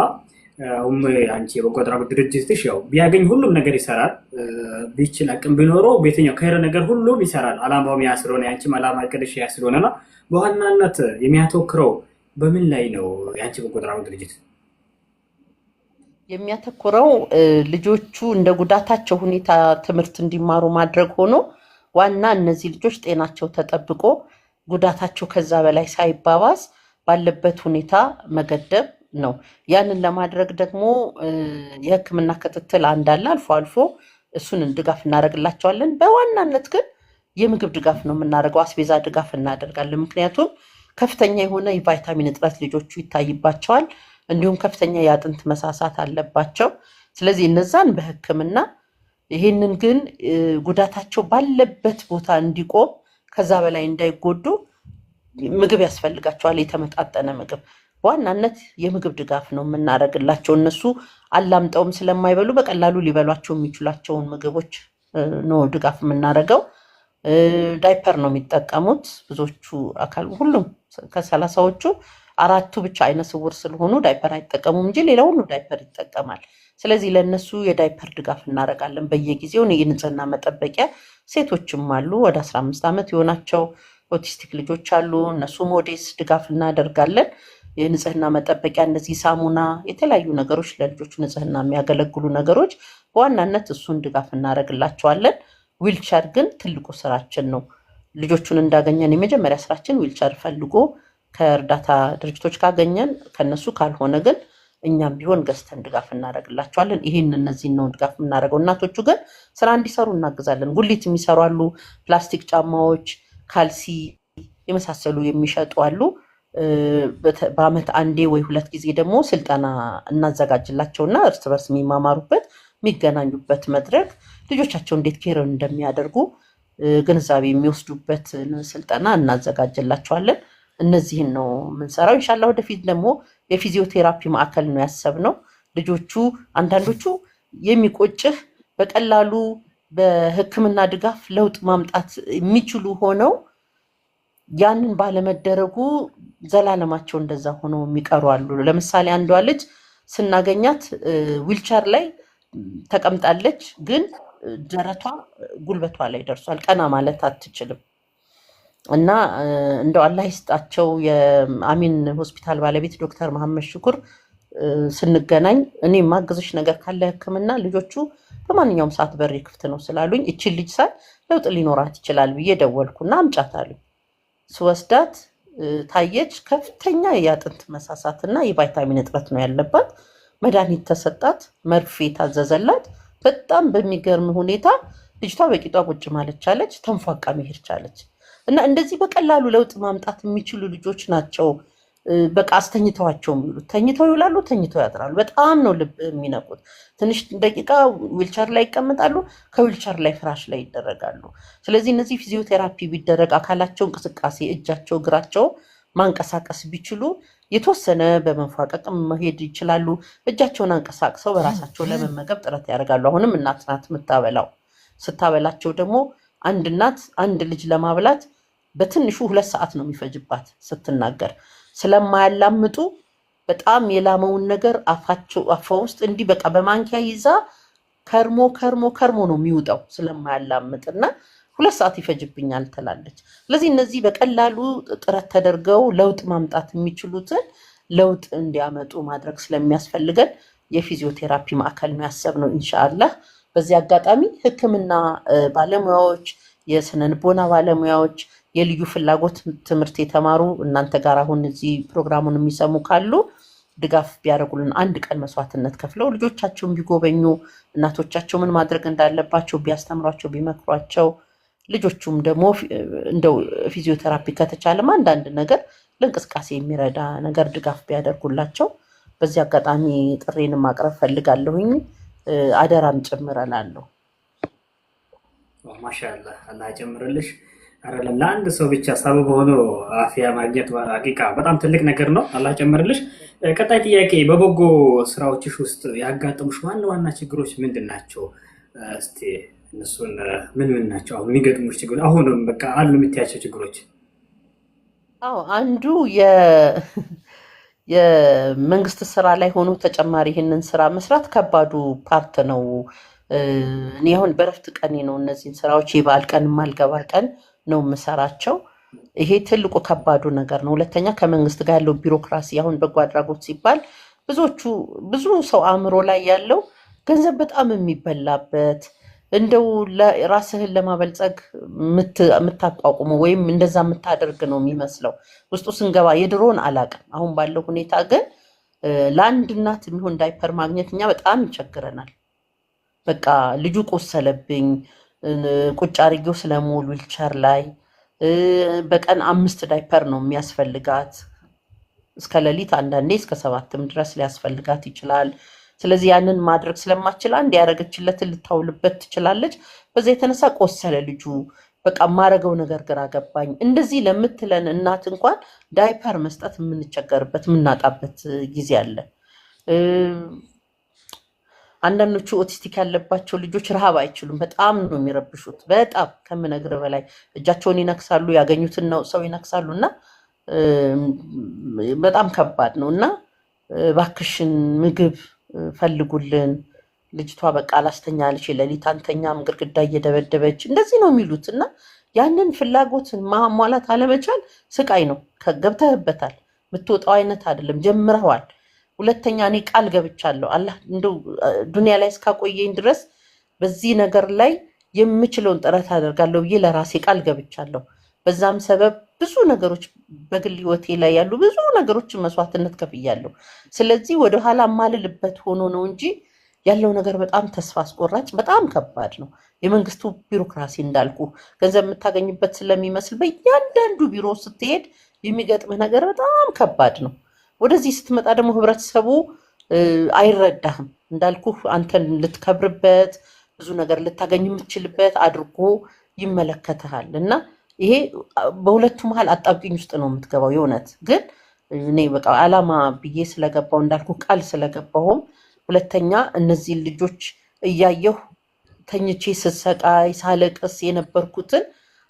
አንቺ የበጎ አድራጎት ድርጅትሽ ያው ቢያገኝ ሁሉም ነገር ይሰራል፣ ቢችል አቅም ቢኖረው በየትኛው ከሄረ ነገር ሁሉም ይሰራል። አላማውም ያ ስለሆነ ያንቺም አላማ እቅድሽ ያ ስለሆነና በዋናነት የሚያተኩረው በምን ላይ ነው? ያንቺ በጎ አድራጎት ድርጅት የሚያተኩረው ልጆቹ እንደ ጉዳታቸው ሁኔታ ትምህርት እንዲማሩ ማድረግ ሆኖ ዋና እነዚህ ልጆች ጤናቸው ተጠብቆ ጉዳታቸው ከዛ በላይ ሳይባባስ ባለበት ሁኔታ መገደብ ነው። ያንን ለማድረግ ደግሞ የሕክምና ክትትል አንዳለ አልፎ አልፎ እሱን ድጋፍ እናደርግላቸዋለን። በዋናነት ግን የምግብ ድጋፍ ነው የምናደርገው። አስቤዛ ድጋፍ እናደርጋለን። ምክንያቱም ከፍተኛ የሆነ የቫይታሚን እጥረት ልጆቹ ይታይባቸዋል። እንዲሁም ከፍተኛ የአጥንት መሳሳት አለባቸው። ስለዚህ እነዛን በሕክምና ይህንን ግን ጉዳታቸው ባለበት ቦታ እንዲቆም ከዛ በላይ እንዳይጎዱ ምግብ ያስፈልጋቸዋል፣ የተመጣጠነ ምግብ። በዋናነት የምግብ ድጋፍ ነው የምናደርግላቸው። እነሱ አላምጠውም ስለማይበሉ በቀላሉ ሊበሏቸው የሚችሏቸውን ምግቦች ነው ድጋፍ የምናደርገው። ዳይፐር ነው የሚጠቀሙት ብዙዎቹ ሁሉም ከ30ዎቹ 4ቱ ብቻ አይነ ስውር ስለሆኑ ዳይፐር አይጠቀሙም እንጂ ሌላው ሁሉ ዳይፐር ይጠቀማል። ስለዚህ ለእነሱ የዳይፐር ድጋፍ እናደርጋለን በየጊዜው። የንጽህና መጠበቂያ ሴቶችም አሉ፣ ወደ 15 ዓመት የሆናቸው ኦቲስቲክ ልጆች አሉ። እነሱ ሞዴስ ድጋፍ እናደርጋለን። የንጽህና መጠበቂያ እነዚህ ሳሙና፣ የተለያዩ ነገሮች ለልጆቹ ንጽህና የሚያገለግሉ ነገሮች በዋናነት እሱን ድጋፍ እናደርግላቸዋለን። ዊልቸር ግን ትልቁ ስራችን ነው። ልጆቹን እንዳገኘን የመጀመሪያ ስራችን ዊልቸር ፈልጎ ከእርዳታ ድርጅቶች ካገኘን፣ ከነሱ ካልሆነ ግን እኛም ቢሆን ገዝተን ድጋፍ እናደርግላቸዋለን። ይህን እነዚህን ነው ድጋፍ የምናደርገው። እናቶቹ ግን ስራ እንዲሰሩ እናግዛለን። ጉሊት የሚሰሩ አሉ፣ ፕላስቲክ ጫማዎች፣ ካልሲ የመሳሰሉ የሚሸጡ አሉ። በአመት አንዴ ወይ 2 ጊዜ ደግሞ ስልጠና እናዘጋጅላቸውና እርስ በርስ የሚማማሩበት የሚገናኙበት መድረክ፣ ልጆቻቸው እንዴት ኬር እንደሚያደርጉ ግንዛቤ የሚወስዱበት ስልጠና እናዘጋጅላቸዋለን። እነዚህን ነው የምንሰራው። ኢንሻላህ ወደፊት ደግሞ የፊዚዮቴራፒ ማዕከል ነው ያሰብነው። ልጆቹ አንዳንዶቹ የሚቆጭህ በቀላሉ በሕክምና ድጋፍ ለውጥ ማምጣት የሚችሉ ሆነው ያንን ባለመደረጉ ዘላለማቸው እንደዛ ሆነው የሚቀሩ አሉ። ለምሳሌ አንዷ ልጅ ስናገኛት ዊልቸር ላይ ተቀምጣለች፣ ግን ደረቷ ጉልበቷ ላይ ደርሷል። ቀና ማለት አትችልም። እና እንደው አላህ ይስጣቸው የአሚን ሆስፒታል ባለቤት ዶክተር መሐመድ ሽኩር ስንገናኝ እኔ ማገዝሽ ነገር ካለ ሕክምና ልጆቹ በማንኛውም ሰዓት በሬ ክፍት ነው ስላሉኝ እቺን ልጅ ሳይ ለውጥ ሊኖራት ይችላል ብዬ ደወልኩና አምጫታለሁ። ስወስዳት ታየች። ከፍተኛ የአጥንት መሳሳትና የቫይታሚን እጥረት ነው ያለባት። መድኃኒት ተሰጣት፣ መርፌ ታዘዘላት። በጣም በሚገርም ሁኔታ ልጅቷ በቂጧ ቁጭ ማለት ቻለች፣ ተንፏቃ መሄድ ቻለች። እና እንደዚህ በቀላሉ ለውጥ ማምጣት የሚችሉ ልጆች ናቸው። በቃ አስተኝተዋቸው የሚውሉት ተኝተው ይውላሉ፣ ተኝተው ያድራሉ። በጣም ነው ልብ የሚነቁት። ትንሽ ደቂቃ ዊልቸር ላይ ይቀመጣሉ፣ ከዊልቸር ላይ ፍራሽ ላይ ይደረጋሉ። ስለዚህ እነዚህ ፊዚዮቴራፒ ቢደረግ አካላቸው እንቅስቃሴ፣ እጃቸው፣ እግራቸው ማንቀሳቀስ ቢችሉ የተወሰነ በመንፏቀቅ መሄድ ይችላሉ። እጃቸውን አንቀሳቅሰው በራሳቸው ለመመገብ ጥረት ያደርጋሉ። አሁንም እናት ናት የምታበላው። ስታበላቸው ደግሞ አንድ እናት አንድ ልጅ ለማብላት በትንሹ 2 ሰዓት ነው የሚፈጅባት ስትናገር። ስለማያላምጡ በጣም የላመውን ነገር አፋ ውስጥ እንዲህ በቃ በማንኪያ ይዛ ከርሞ ከርሞ ከርሞ ነው የሚውጠው ስለማያላምጥና 2 ሰዓት ይፈጅብኛል ትላለች። ስለዚህ እነዚህ በቀላሉ ጥረት ተደርገው ለውጥ ማምጣት የሚችሉትን ለውጥ እንዲያመጡ ማድረግ ስለሚያስፈልገን የፊዚዮቴራፒ ማዕከል ነው ያሰብነው ኢንሻአላህ። በዚህ አጋጣሚ ሕክምና ባለሙያዎች፣ የስነ ልቦና ባለሙያዎች፣ የልዩ ፍላጎት ትምህርት የተማሩ እናንተ ጋር አሁን እዚህ ፕሮግራሙን የሚሰሙ ካሉ ድጋፍ ቢያደርጉልን፣ 1 ቀን መስዋዕትነት ከፍለው ልጆቻቸውን ቢጎበኙ፣ እናቶቻቸው ምን ማድረግ እንዳለባቸው ቢያስተምሯቸው፣ ቢመክሯቸው፣ ልጆቹም ደግሞ እንደው ፊዚዮቴራፒ ከተቻለም አንዳንድ ነገር ለእንቅስቃሴ የሚረዳ ነገር ድጋፍ ቢያደርጉላቸው በዚህ አጋጣሚ ጥሬን ማቅረብ ፈልጋለሁኝ። አደራም ጭምር እላለሁ። ማሻአላህ አላህ ጨምርልሽ። አይደለም ለአንድ ሰው ብቻ ሰበብ ሆኖ አፍያ ማግኘት ሀቂቃ በጣም ትልቅ ነገር ነው። አላህ ጨምርልሽ። ቀጣይ ጥያቄ፣ በበጎ ስራዎችሽ ውስጥ ያጋጠሙሽ ዋና ዋና ችግሮች ምንድን ናቸው? እስቲ እነሱን ምን ናቸው አሁን የሚገጥሙሽ ችግሮች? አሁንም በቃ አሉ የምትያቸው ችግሮች? አዎ አንዱ የመንግስት ስራ ላይ ሆኖ ተጨማሪ ይህንን ስራ መስራት ከባዱ ፓርት ነው። እኔ አሁን በረፍት ቀኔ ነው እነዚህን ስራዎች የበዓል ቀን ማልገባ ቀን ነው የምሰራቸው። ይሄ ትልቁ ከባዱ ነገር ነው። ሁለተኛ ከመንግስት ጋር ያለው ቢሮክራሲ። አሁን በጎ አድራጎት ሲባል ብዙ ሰው አእምሮ ላይ ያለው ገንዘብ በጣም የሚበላበት እንደው ራስህን ለማበልጸግ የምታቋቁሙ ወይም እንደዛ የምታደርግ ነው የሚመስለው። ውስጡ ስንገባ የድሮውን አላቅም። አሁን ባለው ሁኔታ ግን ለአንድ እናት የሚሆን ዳይፐር ማግኘት እኛ በጣም ይቸግረናል። በቃ ልጁ ቆሰለብኝ ቁጭ አድርጌው ስለሞል ዊልቸር ላይ በቀን 5 ዳይፐር ነው የሚያስፈልጋት። እስከ ሌሊት አንዳንዴ እስከ 7ም ድረስ ሊያስፈልጋት ይችላል። ስለዚህ ያንን ማድረግ ስለማችል አንድ ያደረገችለትን ልታውልበት ትችላለች። በዛ የተነሳ ቆሰለ ልጁ። በቃ የማረገው ነገር ግራ ገባኝ። እንደዚህ ለምትለን እናት እንኳን ዳይፐር መስጠት የምንቸገርበት የምናጣበት ጊዜ አለ። አንዳንዶቹ ኦቲስቲክ ያለባቸው ልጆች ረሃብ አይችሉም። በጣም ነው የሚረብሹት። በጣም ከምነግር በላይ እጃቸውን ይነክሳሉ፣ ያገኙትን ነው ሰው ይነክሳሉ። እና በጣም ከባድ ነው። እና እባክሽን ምግብ ፈልጉልን፣ ልጅቷ በቃ አላስተኛ አለች፣ የሌሊት አንተኛም፣ ግድግዳ እየደበደበች እንደዚህ ነው የሚሉት። እና ያንን ፍላጎትን ማሟላት አለመቻል ስቃይ ነው። ገብተህበታል፣ የምትወጣው አይነት አይደለም። ጀምረዋል። ሁለተኛ እኔ ቃል ገብቻለሁ፣ አላህ እንደው ዱንያ ላይ እስካቆየኝ ድረስ በዚህ ነገር ላይ የምችለውን ጥረት አደርጋለሁ ብዬ ለራሴ ቃል ገብቻለሁ። በዛም ሰበብ ብዙ ነገሮች በግል ህይወቴ ላይ ያሉ ብዙ ነገሮችን መስዋዕትነት ከፍያለሁ። ስለዚህ ወደኋላ ማልልበት ሆኖ ነው እንጂ ያለው ነገር በጣም ተስፋ አስቆራጭ፣ በጣም ከባድ ነው። የመንግስቱ ቢሮክራሲ እንዳልኩ ገንዘብ የምታገኝበት ስለሚመስል በእያንዳንዱ ቢሮ ስትሄድ የሚገጥምህ ነገር በጣም ከባድ ነው። ወደዚህ ስትመጣ ደግሞ ህብረተሰቡ አይረዳህም። እንዳልኩ አንተን ልትከብርበት ብዙ ነገር ልታገኝ የምትችልበት አድርጎ ይመለከትሃል። እና ይሄ በሁለቱ መሀል አጣብቂኝ ውስጥ ነው የምትገባው። የእውነት ግን እኔ በቃ አላማ ብዬ ስለገባው እንዳልኩ ቃል ስለገባሁም ሁለተኛ እነዚህን ልጆች እያየሁ ተኝቼ ስሰቃይ ሳለቅስ የነበርኩትን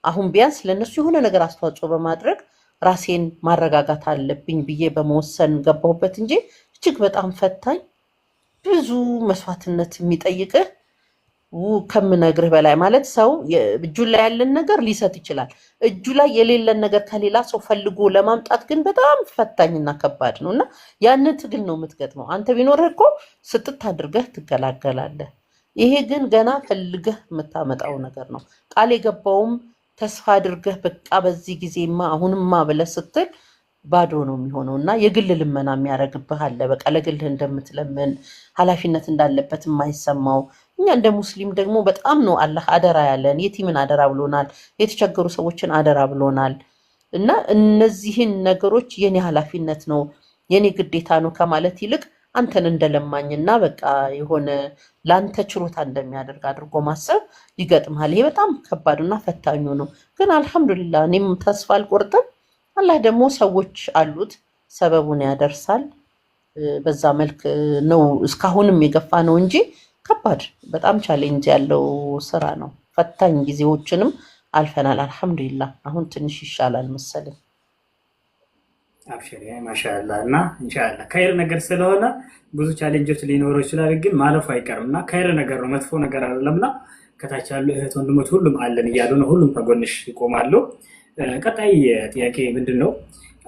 አሁን ቢያንስ ለእነሱ የሆነ ነገር አስተዋጽኦ በማድረግ ራሴን ማረጋጋት አለብኝ ብዬ በመወሰን ገባሁበት እንጂ እጅግ በጣም ፈታኝ፣ ብዙ መስዋዕትነት የሚጠይቅህ ከምነግርህ በላይ ማለት ሰው እጁ ላይ ያለን ነገር ሊሰጥ ይችላል። እጁ ላይ የሌለን ነገር ከሌላ ሰው ፈልጎ ለማምጣት ግን በጣም ፈታኝና ከባድ ነው። እና ያንን ትግል ነው የምትገጥመው። አንተ ቢኖርህ እኮ ስጥት አድርገህ ትገላገላለህ። ይሄ ግን ገና ፈልገህ የምታመጣው ነገር ነው። ቃል የገባውም ተስፋ አድርገህ በቃ በዚህ ጊዜማ አሁንማ ብለህ ስትል ባዶ ነው የሚሆነው። እና የግል ልመና የሚያደርግብህ አለ። በቃ ለግልህ እንደምትለምን ኃላፊነት እንዳለበት የማይሰማው። እኛ እንደ ሙስሊም ደግሞ በጣም ነው አላህ አደራ ያለን። የቲምን አደራ ብሎናል፣ የተቸገሩ ሰዎችን አደራ ብሎናል። እና እነዚህን ነገሮች የኔ ኃላፊነት ነው የኔ ግዴታ ነው ከማለት ይልቅ አንተን እንደለማኝና በቃ የሆነ ለአንተ ችሮታ እንደሚያደርግ አድርጎ ማሰብ ይገጥማል። ይሄ በጣም ከባዱና ፈታኙ ነው። ግን አልሐምዱሊላህ እኔም ተስፋ አልቆርጥም። አላህ ደግሞ ሰዎች አሉት፣ ሰበቡን ያደርሳል። በዛ መልክ ነው እስካሁንም የገፋ ነው እንጂ ከባድ በጣም ቻሌንጅ ያለው ስራ ነው። ፈታኝ ጊዜዎችንም አልፈናል። አልሐምዱሊላህ አሁን ትንሽ ይሻላል መሰለኝ። አብሽሪ ማሻአላ። እና ኢንሻአላ ከይር ነገር ስለሆነ ብዙ ቻሌንጆች ሊኖሩ ይችላል፣ ግን ማለፉ አይቀርም። እና ከይር ነገር ነው፣ መጥፎ ነገር አይደለምና ከታች ያሉ እህት ወንድሞች ሁሉም አለን እያሉ ነው፣ ሁሉም ከጎንሽ ይቆማሉ። ቀጣይ ጥያቄ ምንድን ነው?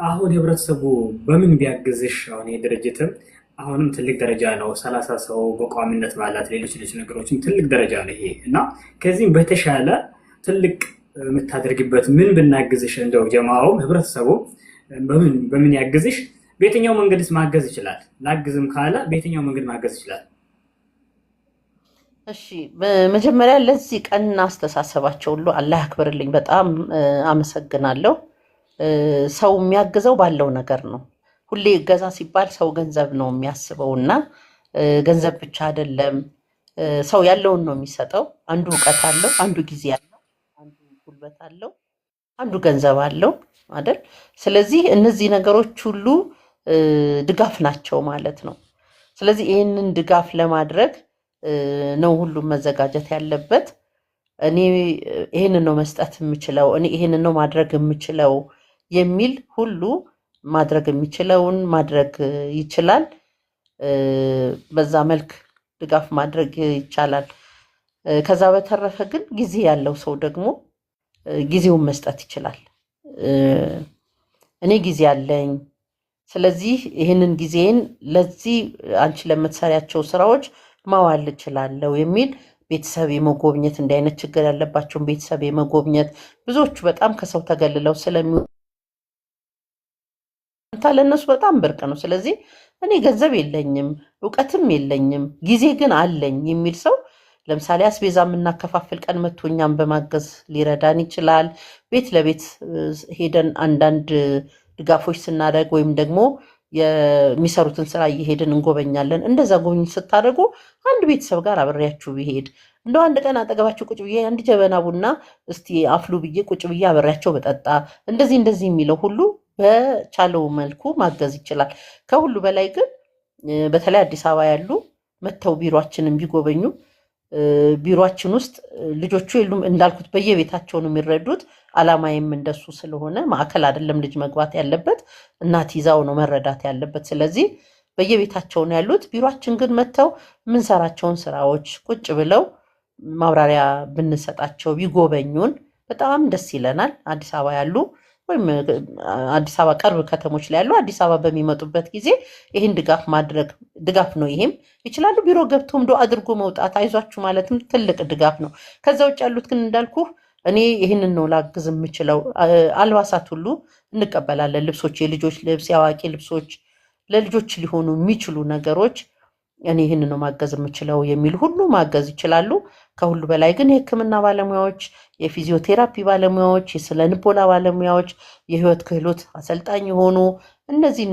አሁን ህብረተሰቡ በምን ቢያግዝሽ? አሁን ይሄ ድርጅትም አሁንም ትልቅ ደረጃ ነው፣ 30 ሰው በቋሚነት ማለት ሌሎች ነገሮችም ትልቅ ደረጃ ነው ይሄ። እና ከዚህም በተሻለ ትልቅ የምታደርግበት ምን ብናግዝሽ? እንደው ጀማውም ህብረተሰቡ በምን ያግዝሽ? በየትኛው መንገድስ ማገዝ ይችላል? ላግዝም ካለ በየትኛው መንገድ ማገዝ ይችላል? እሺ በመጀመሪያ ለዚህ ቀንና አስተሳሰባቸው ሁሉ አላህ ያክብርልኝ። በጣም አመሰግናለሁ። ሰው የሚያግዘው ባለው ነገር ነው። ሁሌ እገዛ ሲባል ሰው ገንዘብ ነው የሚያስበው እና ገንዘብ ብቻ አይደለም። ሰው ያለውን ነው የሚሰጠው። አንዱ እውቀት አለው፣ አንዱ ጊዜ አለው፣ አንዱ ጉልበት አለው፣ አንዱ ገንዘብ አለው አይደል? ስለዚህ እነዚህ ነገሮች ሁሉ ድጋፍ ናቸው ማለት ነው። ስለዚህ ይህንን ድጋፍ ለማድረግ ነው ሁሉም መዘጋጀት ያለበት። እኔ ይህንን ነው መስጠት የምችለው፣ እኔ ይህንን ነው ማድረግ የምችለው የሚል ሁሉ ማድረግ የሚችለውን ማድረግ ይችላል። በዛ መልክ ድጋፍ ማድረግ ይቻላል። ከዛ በተረፈ ግን ጊዜ ያለው ሰው ደግሞ ጊዜውን መስጠት ይችላል። እኔ ጊዜ አለኝ፣ ስለዚህ ይህንን ጊዜን ለዚህ አንቺ ለምትሰሪያቸው ስራዎች ማዋል እችላለሁ የሚል ቤተሰብ የመጎብኘት እንዲህ አይነት ችግር ያለባቸውን ቤተሰብ የመጎብኘት ብዙዎቹ በጣም ከሰው ተገልለው ስለሚ ለእነሱ በጣም ብርቅ ነው። ስለዚህ እኔ ገንዘብ የለኝም እውቀትም የለኝም ጊዜ ግን አለኝ የሚል ሰው ለምሳሌ አስቤዛ የምናከፋፍል ቀን መጥቶ እኛን በማገዝ ሊረዳን ይችላል። ቤት ለቤት ሄደን አንዳንድ ድጋፎች ስናደርግ ወይም ደግሞ የሚሰሩትን ስራ እየሄድን እንጎበኛለን። እንደዛ ጎብኝት ስታደርጉ አንድ ቤተሰብ ጋር አብሬያችሁ ብሄድ እንደው አንድ ቀን አጠገባቸው ቁጭ ብዬ አንድ ጀበና ቡና እስቲ አፍሉ ብዬ ቁጭ ብዬ አብሬያቸው በጠጣ እንደዚህ የሚለው ሁሉ በቻለው መልኩ ማገዝ ይችላል። ከሁሉ በላይ ግን በተለይ አዲስ አበባ ያሉ መተው ቢሮአችንን ቢጎበኙ ቢሮአችን ውስጥ ልጆቹ የሉም እንዳልኩት በየቤታቸው ነው የሚረዱት። አላማዬም እንደሱ ስለሆነ ማዕከል አይደለም ልጅ መግባት ያለበት እናት ይዛው ነው መረዳት ያለበት። ስለዚህ በየቤታቸው ነው ያሉት። ቢሮአችን ግን መተው የምንሰራቸውን ስራዎች ቁጭ ብለው ማብራሪያ ብንሰጣቸው ቢጎበኙን በጣም ደስ ይለናል። አዲስ አበባ ያሉ ወይም አዲስ አበባ ቅርብ ከተሞች ላይ ያሉ አዲስ አበባ በሚመጡበት ጊዜ ይህን ድጋፍ ማድረግ ድጋፍ ነው። ይሄም ይችላሉ። ቢሮ ገብቶም ዶ አድርጎ መውጣት አይዟችሁ ማለትም ትልቅ ድጋፍ ነው። ከዛ ውጭ ያሉት ግን እንዳልኩ እኔ ይህንን ነው ላግዝ የምችለው። አልባሳት ሁሉ እንቀበላለን። ልብሶች፣ የልጆች ልብስ፣ የአዋቂ ልብሶች፣ ለልጆች ሊሆኑ የሚችሉ ነገሮች እኔ ይህን ነው ማገዝ የምችለው የሚል ሁሉ ማገዝ ይችላሉ። ከሁሉ በላይ ግን የሕክምና ባለሙያዎች፣ የፊዚዮቴራፒ ባለሙያዎች፣ የስነ ልቦና ባለሙያዎች፣ የህይወት ክህሎት አሰልጣኝ የሆኑ እነዚህ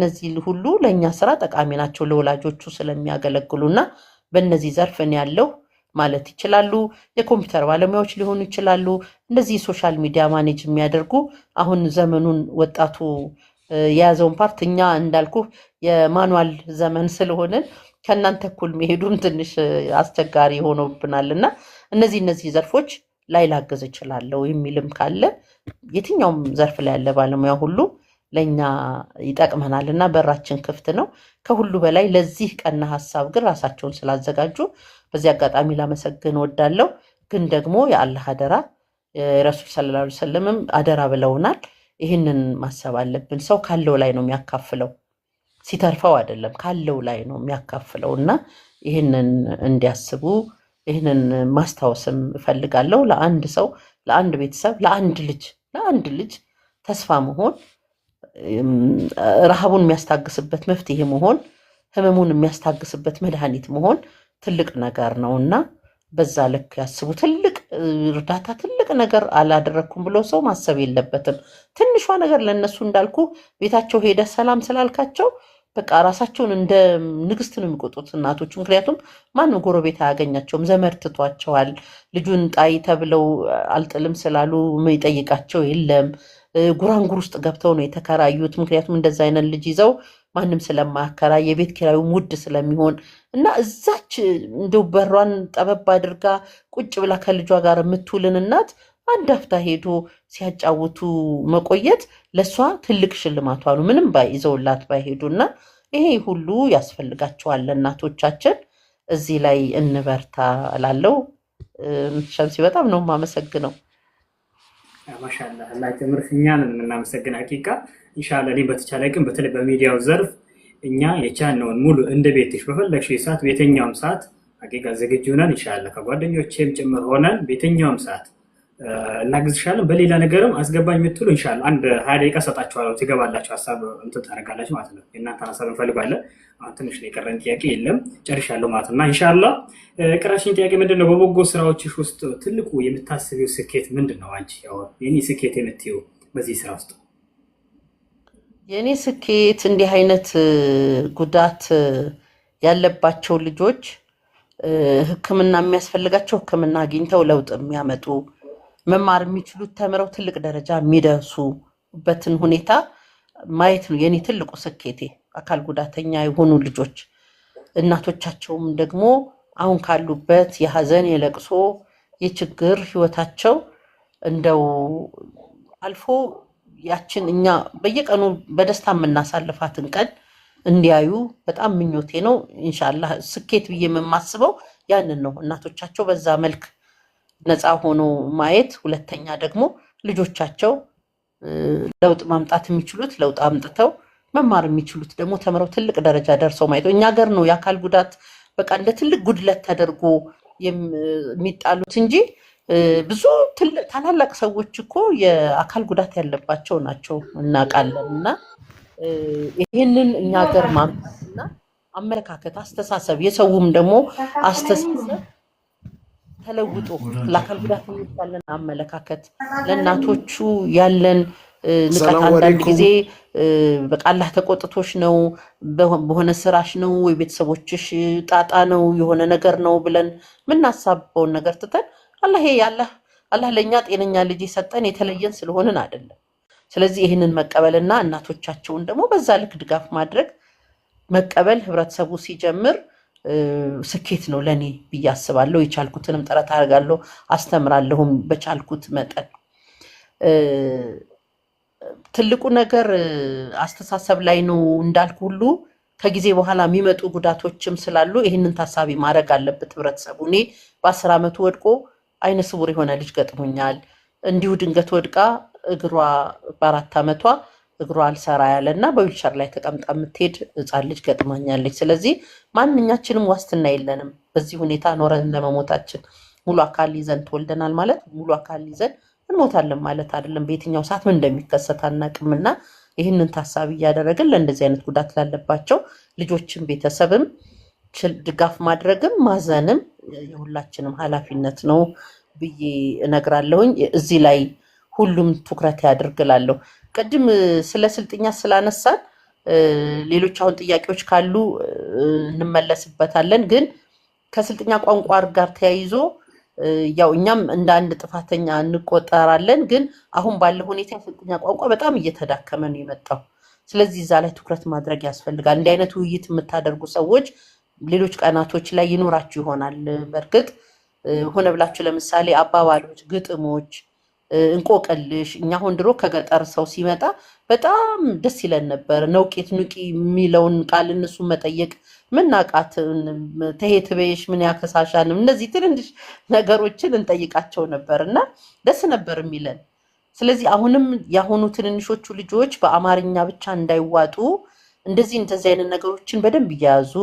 ሁሉ ለእኛ ስራ ጠቃሚ ናቸው ለወላጆቹ ስለሚያገለግሉና በእነዚህ ዘርፍ እኔ ያለው ማለት ይችላሉ። የኮምፒውተር ባለሙያዎች ሊሆኑ ይችላሉ። እነዚህ ሶሻል ሚዲያ ማኔጅ የሚያደርጉ አሁን ዘመኑን ወጣቱ የያዘውን ፓርት እኛ እንዳልኩ የማኑዋል ዘመን ስለሆነ ከእናንተ እኩል መሄዱም ትንሽ አስቸጋሪ ሆኖብናል እና እነዚህ ዘርፎች ላይ ላገዝ እችላለሁ የሚልም ካለ የትኛውም ዘርፍ ላይ ያለ ባለሙያ ሁሉ ለእኛ ይጠቅመናል እና በራችን ክፍት ነው። ከሁሉ በላይ ለዚህ ቀና ሀሳብ ግን ራሳቸውን ስላዘጋጁ በዚህ አጋጣሚ ላመሰግን ወዳለው። ግን ደግሞ የአላህ አደራ የረሱል ሰለላሁ ዐለይሂ ወሰለምም አደራ ብለውናል። ይህንን ማሰብ አለብን። ሰው ካለው ላይ ነው የሚያካፍለው ሲተርፈው አይደለም፣ ካለው ላይ ነው የሚያካፍለው እና ይህንን እንዲያስቡ ይህንን ማስታወስም እፈልጋለሁ። ለአንድ ሰው፣ ለአንድ ቤተሰብ፣ ለአንድ ልጅ ተስፋ መሆን፣ ረሃቡን የሚያስታግስበት መፍትሄ መሆን፣ ህመሙን የሚያስታግስበት መድኃኒት መሆን ትልቅ ነገር ነው እና በዛ ልክ ያስቡ። ትልቅ እርዳታ ትልቅ ነገር አላደረኩም ብሎ ሰው ማሰብ የለበትም። ትንሿ ነገር ለነሱ እንዳልኩ ቤታቸው ሄደ ሰላም ስላልካቸው በቃ ራሳቸውን እንደ ንግስት ነው የሚቆጡት እናቶች። ምክንያቱም ማንም ጎረቤት አያገኛቸውም፣ ዘመድ ትቷቸዋል። ልጁን ጣይ ተብለው አልጥልም ስላሉ የሚጠይቃቸው የለም። ጉራንጉር ውስጥ ገብተው ነው የተከራዩት። ምክንያቱም እንደዛ አይነት ልጅ ይዘው ማንም ስለማያከራይ የቤት ኪራዩም ውድ ስለሚሆን እና እዛች እንደው በሯን ጠበብ አድርጋ ቁጭ ብላ ከልጇ ጋር የምትውልን እናት አንድ አፍታ ሄዶ ሲያጫውቱ መቆየት ለእሷ ትልቅ ሽልማቷ ነው፣ ምንም ይዘውላት ባይሄዱ እና ይሄ ሁሉ ያስፈልጋቸዋል እናቶቻችን። እዚህ ላይ እንበርታ እላለሁ። ሸምሲ በጣም ነው የማመሰግነው። ማሻላ አላህ ጨምርሽ። እኛን የምናመሰግን ሀቂቃ ኢንሻአላህ። እኔ በተቻለ ግን በተለይ በሚዲያው ዘርፍ እኛ የቻልነውን ሙሉ እንደ ቤትሽ በፈለግሽ ሰዓት በየትኛውም ሰዓት ሀቂቃ ዝግጁ ነን ኢንሻአላህ። ከጓደኞቼም ጭምር ሆነን በየትኛውም ሰዓት እናግዝሻለን። በሌላ ነገርም አስገባኝ የምትሉ ኢንሻአላህ አንድ 20 ደቂቃ ሰጣችኋለሁ። ትገባላችሁ፣ ሀሳብ እንትን ታደርጋላችሁ ማለት ነው። የእናንተን ሀሳብ እንፈልጋለን። አሁን ትንሽ የቀረን ጥያቄ የለም፣ ጨርሻለሁ ማለት ነው። ኢንሻአላህ ቅራሽን ጥያቄ ምንድን ነው? በበጎ ስራዎችሽ ውስጥ ትልቁ የምታስቢው ስኬት ምንድን ነው? አንቺ ያው የኔ ስኬት የምትይው በዚህ ስራ ውስጥ? የኔ ስኬት እንዲህ አይነት ጉዳት ያለባቸው ልጆች ሕክምና የሚያስፈልጋቸው ሕክምና አግኝተው ለውጥ የሚያመጡ መማር የሚችሉት ተምረው ትልቅ ደረጃ የሚደርሱበትን ሁኔታ ማየት ነው የኔ ትልቁ ስኬቴ። አካል ጉዳተኛ የሆኑ ልጆች እናቶቻቸውም ደግሞ አሁን ካሉበት የሀዘን የለቅሶ የችግር ህይወታቸው እንደው አልፎ ያችን እኛ በየቀኑ በደስታ የምናሳልፋትን ቀን እንዲያዩ በጣም ምኞቴ ነው። ኢንሻአላህ ስኬት ብዬ የማስበው ያንን ነው። እናቶቻቸው በዛ መልክ ነፃ ሆኖ ማየት፣ ሁለተኛ ደግሞ ልጆቻቸው ለውጥ ማምጣት የሚችሉት ለውጥ አምጥተው መማር የሚችሉት ደግሞ ተምረው ትልቅ ደረጃ ደርሰው ማየት። እኛ ሀገር ነው የአካል ጉዳት በቃ እንደ ትልቅ ጉድለት ተደርጎ የሚጣሉት እንጂ ብዙ ታላላቅ ሰዎች እኮ የአካል ጉዳት ያለባቸው ናቸው እናውቃለን። እና ይህንን እኛ ሀገር ማምጣትና አመለካከት፣ አስተሳሰብ የሰውም ደግሞ አስተሳሰብ ተለውጦ ለአካል ጉዳተኞች ያለን አመለካከት ለእናቶቹ ያለን ንቀት ሰላም አንዳንድ አለይኩም። ጊዜ በቃ አላህ ተቆጥቶሽ ነው በሆነ ስራሽ ነው ወይ ቤተሰቦችሽ ጣጣ ነው የሆነ ነገር ነው ብለን ምናሳበውን ነገር ትተን አላህ ለእኛ ጤነኛ ልጅ የሰጠን የተለየን ስለሆንን አይደለም። ስለዚህ ይህንን መቀበልና እናቶቻቸውን ደግሞ በዛ ልክ ድጋፍ ማድረግ መቀበል ህብረተሰቡ ሲጀምር ስኬት ነው ለኔ ብዬ አስባለሁ። የቻልኩትንም ጥረት አደርጋለሁ፣ አስተምራለሁም በቻልኩት መጠን። ትልቁ ነገር አስተሳሰብ ላይ ነው እንዳልኩ ሁሉ ከጊዜ በኋላ የሚመጡ ጉዳቶችም ስላሉ ይህንን ታሳቢ ማድረግ አለበት ህብረተሰቡ። እኔ በ10 ዓመቱ ወድቆ አይነ ስውር የሆነ ልጅ ገጥሞኛል። እንዲሁ ድንገት ወድቃ እግሯ በ4 ዓመቷ እግሯ አልሰራ ያለ እና በዊልቸር ላይ ተቀምጣ የምትሄድ ህፃን ልጅ ገጥማኛለች። ስለዚህ ማንኛችንም ዋስትና የለንም በዚህ ሁኔታ ኖረን ለመሞታችን። ሙሉ አካል ይዘን ተወልደናል ማለት ሙሉ አካል ይዘን እንሞታለን ማለት አይደለም። በየትኛው ሰዓት ምን እንደሚከሰት አናውቅምና ይህንን ታሳቢ እያደረግን ለእንደዚህ አይነት ጉዳት ላለባቸው ልጆችም ቤተሰብም ድጋፍ ማድረግም ማዘንም የሁላችንም ኃላፊነት ነው ብዬ እነግራለሁኝ። እዚህ ላይ ሁሉም ትኩረት ያድርግላለሁ። ቅድም ስለ ስልጥኛ ስላነሳን ሌሎች አሁን ጥያቄዎች ካሉ እንመለስበታለን። ግን ከስልጥኛ ቋንቋ ጋር ተያይዞ ያው እኛም እንደ አንድ ጥፋተኛ እንቆጠራለን። ግን አሁን ባለው ሁኔታ የስልጥኛ ቋንቋ በጣም እየተዳከመ ነው የመጣው። ስለዚህ እዛ ላይ ትኩረት ማድረግ ያስፈልጋል። እንዲህ አይነት ውይይት የምታደርጉ ሰዎች ሌሎች ቀናቶች ላይ ይኖራችሁ ይሆናል። በእርግጥ ሆነ ብላችሁ ለምሳሌ አባባሎች፣ ግጥሞች፣ እንቆቅልሽ እኛ አሁን ድሮ ከገጠር ሰው ሲመጣ በጣም ደስ ይለን ነበር። ነውቄት ኑቂ የሚለውን ቃል እነሱ መጠየቅ ምናቃት ተሄት በይሽ ምን ያከሳሻንም እነዚህ ትንንሽ ነገሮችን እንጠይቃቸው ነበር እና ደስ ነበር የሚለን። ስለዚህ አሁንም የአሁኑ ትንንሾቹ ልጆች በአማርኛ ብቻ እንዳይዋጡ እንደዚህ አይነት ነገሮችን በደንብ እየያዙ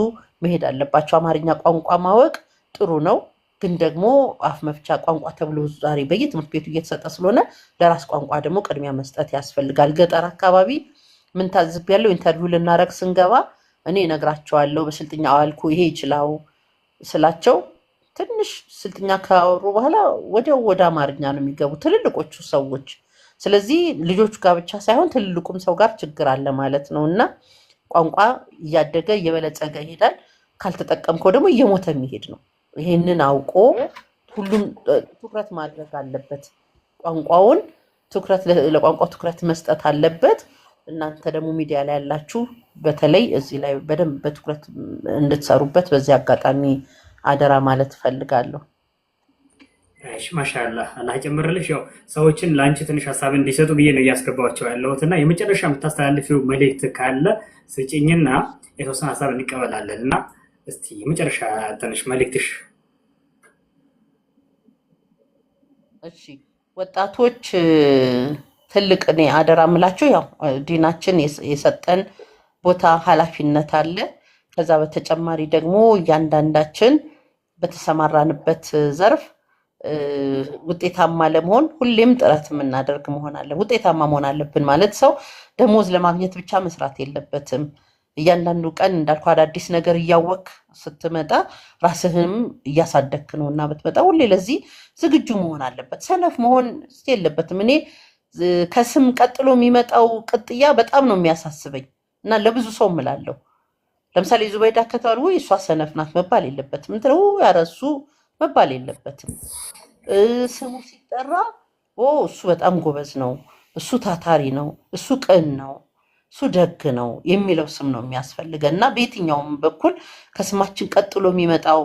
መሄድ አለባቸው። አማርኛ ቋንቋ ማወቅ ጥሩ ነው፣ ግን ደግሞ አፍ መፍቻ ቋንቋ ተብሎ ዛሬ በየትምህርት ቤቱ እየተሰጠ ስለሆነ ለራስ ቋንቋ ደግሞ ቅድሚያ መስጠት ያስፈልጋል። ገጠር አካባቢ ምን ታዝቤያለሁ፣ ኢንተርቪው ልናረግ ስንገባ እኔ እነግራቸዋለሁ በስልጥኛ አዋልኩ ይሄ ይችላው ስላቸው ትንሽ ስልጥኛ ካወሩ በኋላ ወዲያው ወደ አማርኛ ነው የሚገቡ ትልልቆቹ ሰዎች። ስለዚህ ልጆቹ ጋር ብቻ ሳይሆን ትልልቁም ሰው ጋር ችግር አለ ማለት ነው እና ቋንቋ እያደገ እየበለጸገ ይሄዳል። ካልተጠቀምከው ደግሞ እየሞተ የሚሄድ ነው። ይሄንን አውቆ ሁሉም ትኩረት ማድረግ አለበት። ቋንቋውን ለቋንቋው ትኩረት መስጠት አለበት። እናንተ ደግሞ ሚዲያ ላይ ያላችሁ በተለይ እዚህ ላይ በደንብ በትኩረት እንድትሰሩበት በዚህ አጋጣሚ አደራ ማለት እፈልጋለሁ። እሺ ማሻአላህ አላህ ይጨምርልሽ። ያው ሰዎችን ለአንቺ ትንሽ ሀሳብ እንዲሰጡ ብዬ ነው እያስገባቸው ያለሁት እና የመጨረሻ የምታስተላልፊው መልእክት ካለ ስጭኝና የተወሰነ ሀሳብ እንቀበላለን እና እስቲ የመጨረሻ ትንሽ መልእክትሽ። እሺ ወጣቶች ትልቅ እኔ አደራ ምላችሁ ያው ዲናችን የሰጠን ቦታ ኃላፊነት አለ። ከዛ በተጨማሪ ደግሞ እያንዳንዳችን በተሰማራንበት ዘርፍ ውጤታማ ለመሆን ሁሌም ጥረት የምናደርግ መሆን አለ። ውጤታማ መሆን አለብን ማለት ሰው ደሞዝ ለማግኘት ብቻ መስራት የለበትም። እያንዳንዱ ቀን እንዳልኩ አዳዲስ ነገር እያወቅ ስትመጣ ራስህንም እያሳደግክ ነው እና ብትመጣ ሁሌ ለዚህ ዝግጁ መሆን አለበት። ሰነፍ መሆን የለበትም። እኔ ከስም ቀጥሎ የሚመጣው ቅጥያ በጣም ነው የሚያሳስበኝ እና ለብዙ ሰው እምላለሁ። ለምሳሌ ዙበይዳ ከተባሉ ወይ እሷ ሰነፍ ናት መባል የለበትም። እንትው ያረሱ መባል የለበትም። ስሙ ሲጠራ እሱ በጣም ጎበዝ ነው፣ እሱ ታታሪ ነው፣ እሱ ቅን ነው፣ እሱ ደግ ነው የሚለው ስም ነው የሚያስፈልገን እና በየትኛውም በኩል ከስማችን ቀጥሎ የሚመጣው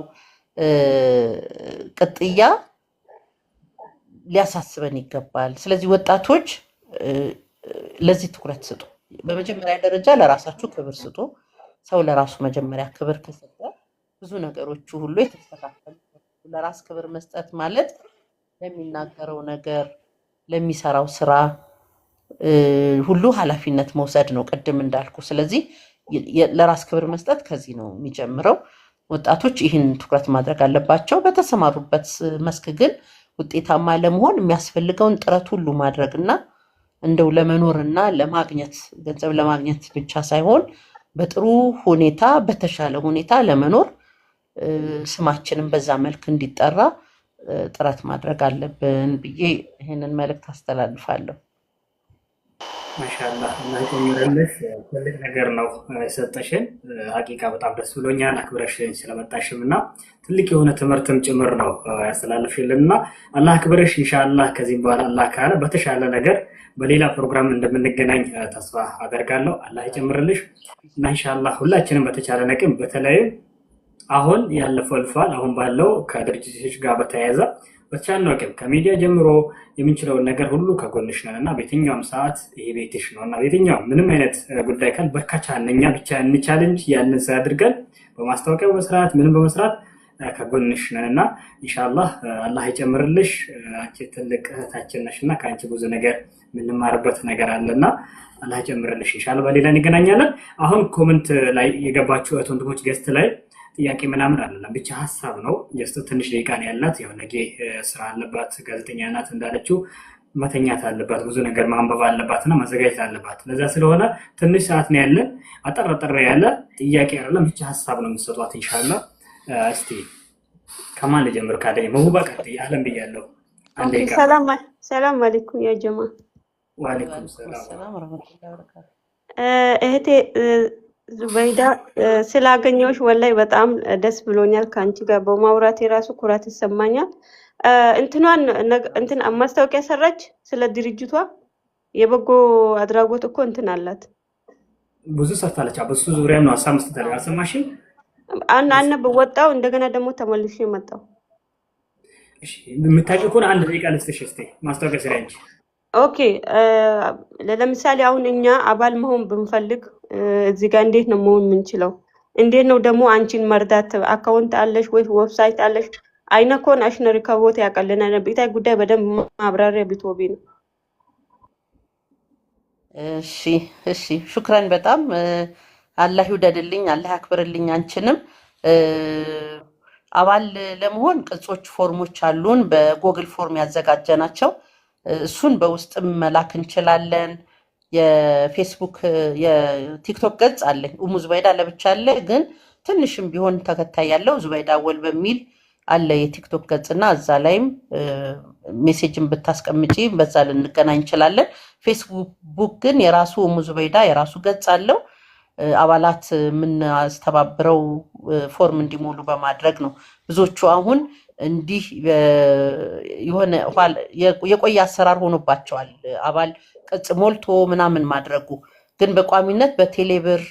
ቅጥያ ሊያሳስበን ይገባል። ስለዚህ ወጣቶች ለዚህ ትኩረት ስጡ። በመጀመሪያ ደረጃ ለራሳችሁ ክብር ስጡ። ሰው ለራሱ መጀመሪያ ክብር ከሰጠ ብዙ ነገሮቹ ሁሉ የተስተካከሉ። ለራስ ክብር መስጠት ማለት ለሚናገረው ነገር፣ ለሚሰራው ስራ ሁሉ ኃላፊነት መውሰድ ነው ቅድም እንዳልኩ። ስለዚህ ለራስ ክብር መስጠት ከዚህ ነው የሚጀምረው። ወጣቶች ይህን ትኩረት ማድረግ አለባቸው። በተሰማሩበት መስክ ግን ውጤታማ ለመሆን የሚያስፈልገውን ጥረት ሁሉ ማድረግና እንደው ለመኖርና ለማግኘት ገንዘብ ለማግኘት ብቻ ሳይሆን በጥሩ ሁኔታ በተሻለ ሁኔታ ለመኖር ስማችንን በዛ መልክ እንዲጠራ ጥረት ማድረግ አለብን ብዬ ይህንን መልእክት አስተላልፋለሁ። ማሻአላህ አላህ ይጨምርልሽ። ትልቅ ነገር ነው የሰጠሽን። ሀቂቃ በጣም ደስ ብሎኛል አክብረሽን ስለመጣሽም እና ትልቅ የሆነ ትምህርትም ጭምር ነው ያስተላለፍሽልን እና አላህ አክብረሽ። ኢንሻአላህ ከዚህም በኋላ አላህ ካለ በተሻለ ነገር በሌላ ፕሮግራም እንደምንገናኝ ተስፋ አደርጋለሁ። አላህ ይጨምርልሽ እና ኢንሻአላህ ሁላችንም በተቻለ ነቅም በተለይም አሁን ያለፈው አልፏል። አሁን ባለው ከድርጅቶች ጋር በተያያዘ በተቻለ አቅም ከሚዲያ ጀምሮ የምንችለውን ነገር ሁሉ ከጎንሽ ነን እና በየትኛውም ሰዓት ይሄ ቤትሽ ነው እና በየትኛውም ምንም አይነት ጉዳይ ካል በርካቻን እኛ ብቻ እንቻለንጅ ያንን ስራ አድርገን በማስታወቂያው በመስራት ምንም በመስራት ከጎንሽ ነን እና ኢንሻአላህ አላህ ይጨምርልሽ። አንቺ ትልቅ እህታችን ነሽ እና ከአንቺ ብዙ ነገር የምንማርበት ነገር አለና አላህ ይጨምርልሽ። ኢንሻአላህ በሌላ እንገናኛለን። አሁን ኮሜንት ላይ የገባችሁ እህት ወንድሞች ገስት ላይ ጥያቄ ምናምን አይደለም፣ ብቻ ሀሳብ ነው። ጀስት ትንሽ ደቂቃ ነው ያላት። ያው ነገ ስራ አለባት፣ ጋዜጠኛ ናት እንዳለችው መተኛት አለባት፣ ብዙ ነገር ማንበብ አለባትና ማዘጋጀት አለባት። ለዛ ስለሆነ ትንሽ ሰዓት ነው ያለን። አጠር ያለ ጥያቄ አይደለም፣ ብቻ ሀሳብ ነው የምትሰጧት ኢንሻአላህ። እስቲ ከማን ልጀምር? ካለኝ መሁባ ቀጥይ። አህለን ብያለሁ። አንድ ደቂቃ። ሰላም አለይኩም ያ ጀማ። ወአለይኩም ሰላም ወራህመቱላሂ ወበረካቱ። እህቴ ዙበይዳ ስላገኘሁሽ ወላይ በጣም ደስ ብሎኛል። ከአንቺ ጋር በማውራት የራሱ ኩራት ይሰማኛል። እንትን ማስታወቂያ ሰራች ስለ ድርጅቷ የበጎ አድራጎት እኮ እንትን አላት፣ ብዙ ሰርታለች። በሱ ዙሪያ ነው ሀሳብ መስጠት አለ። አሰማሽኝ? አነበ ወጣው እንደገና ደግሞ ተመልሼ መጣው። እሺ የምታውቂው ከሆነ አንድ ደቂቃ ልስጥሽ እስቲ ማስታወቂያ ስራ እንጂ። ኦኬ ለምሳሌ አሁን እኛ አባል መሆን ብንፈልግ እዚህ ጋር እንዴት ነው መሆን የምንችለው? እንዴት ነው ደግሞ አንቺን መርዳት? አካውንት አለሽ ወይ ዌብሳይት አለሽ? አይነኮን አሽነሪ ከቦታ ያቀልናል። ቢታይ ጉዳይ በደንብ ማብራሪያ ቢቶቢ ነው። እሺ ሹክራን በጣም አላህ ይውደድልኝ፣ አላህ ያክብርልኝ። አንቺንም አባል ለመሆን ቅጾች ፎርሞች አሉን፣ በጎግል ፎርም ያዘጋጀናቸው። እሱን በውስጥም መላክ እንችላለን። የፌስቡክ የቲክቶክ ገጽ አለኝ ኡሙ ዙበይዳ ለብቻ አለ፣ ግን ትንሽም ቢሆን ተከታይ ያለው ዙበይዳ አወል በሚል አለ የቲክቶክ ገጽና እዛ ላይም ሜሴጅን ብታስቀምጪ በዛ ልንገናኝ እንችላለን። ፌስቡክ ግን የራሱ ኡሙ ዙበይዳ የራሱ ገጽ አለው። አባላት የምናስተባብረው ፎርም እንዲሞሉ በማድረግ ነው። ብዙዎቹ አሁን እንዲህ የሆነ የቆየ አሰራር ሆኖባቸዋል። አባል ቅጽ ሞልቶ ምናምን ማድረጉ ግን በቋሚነት በቴሌብር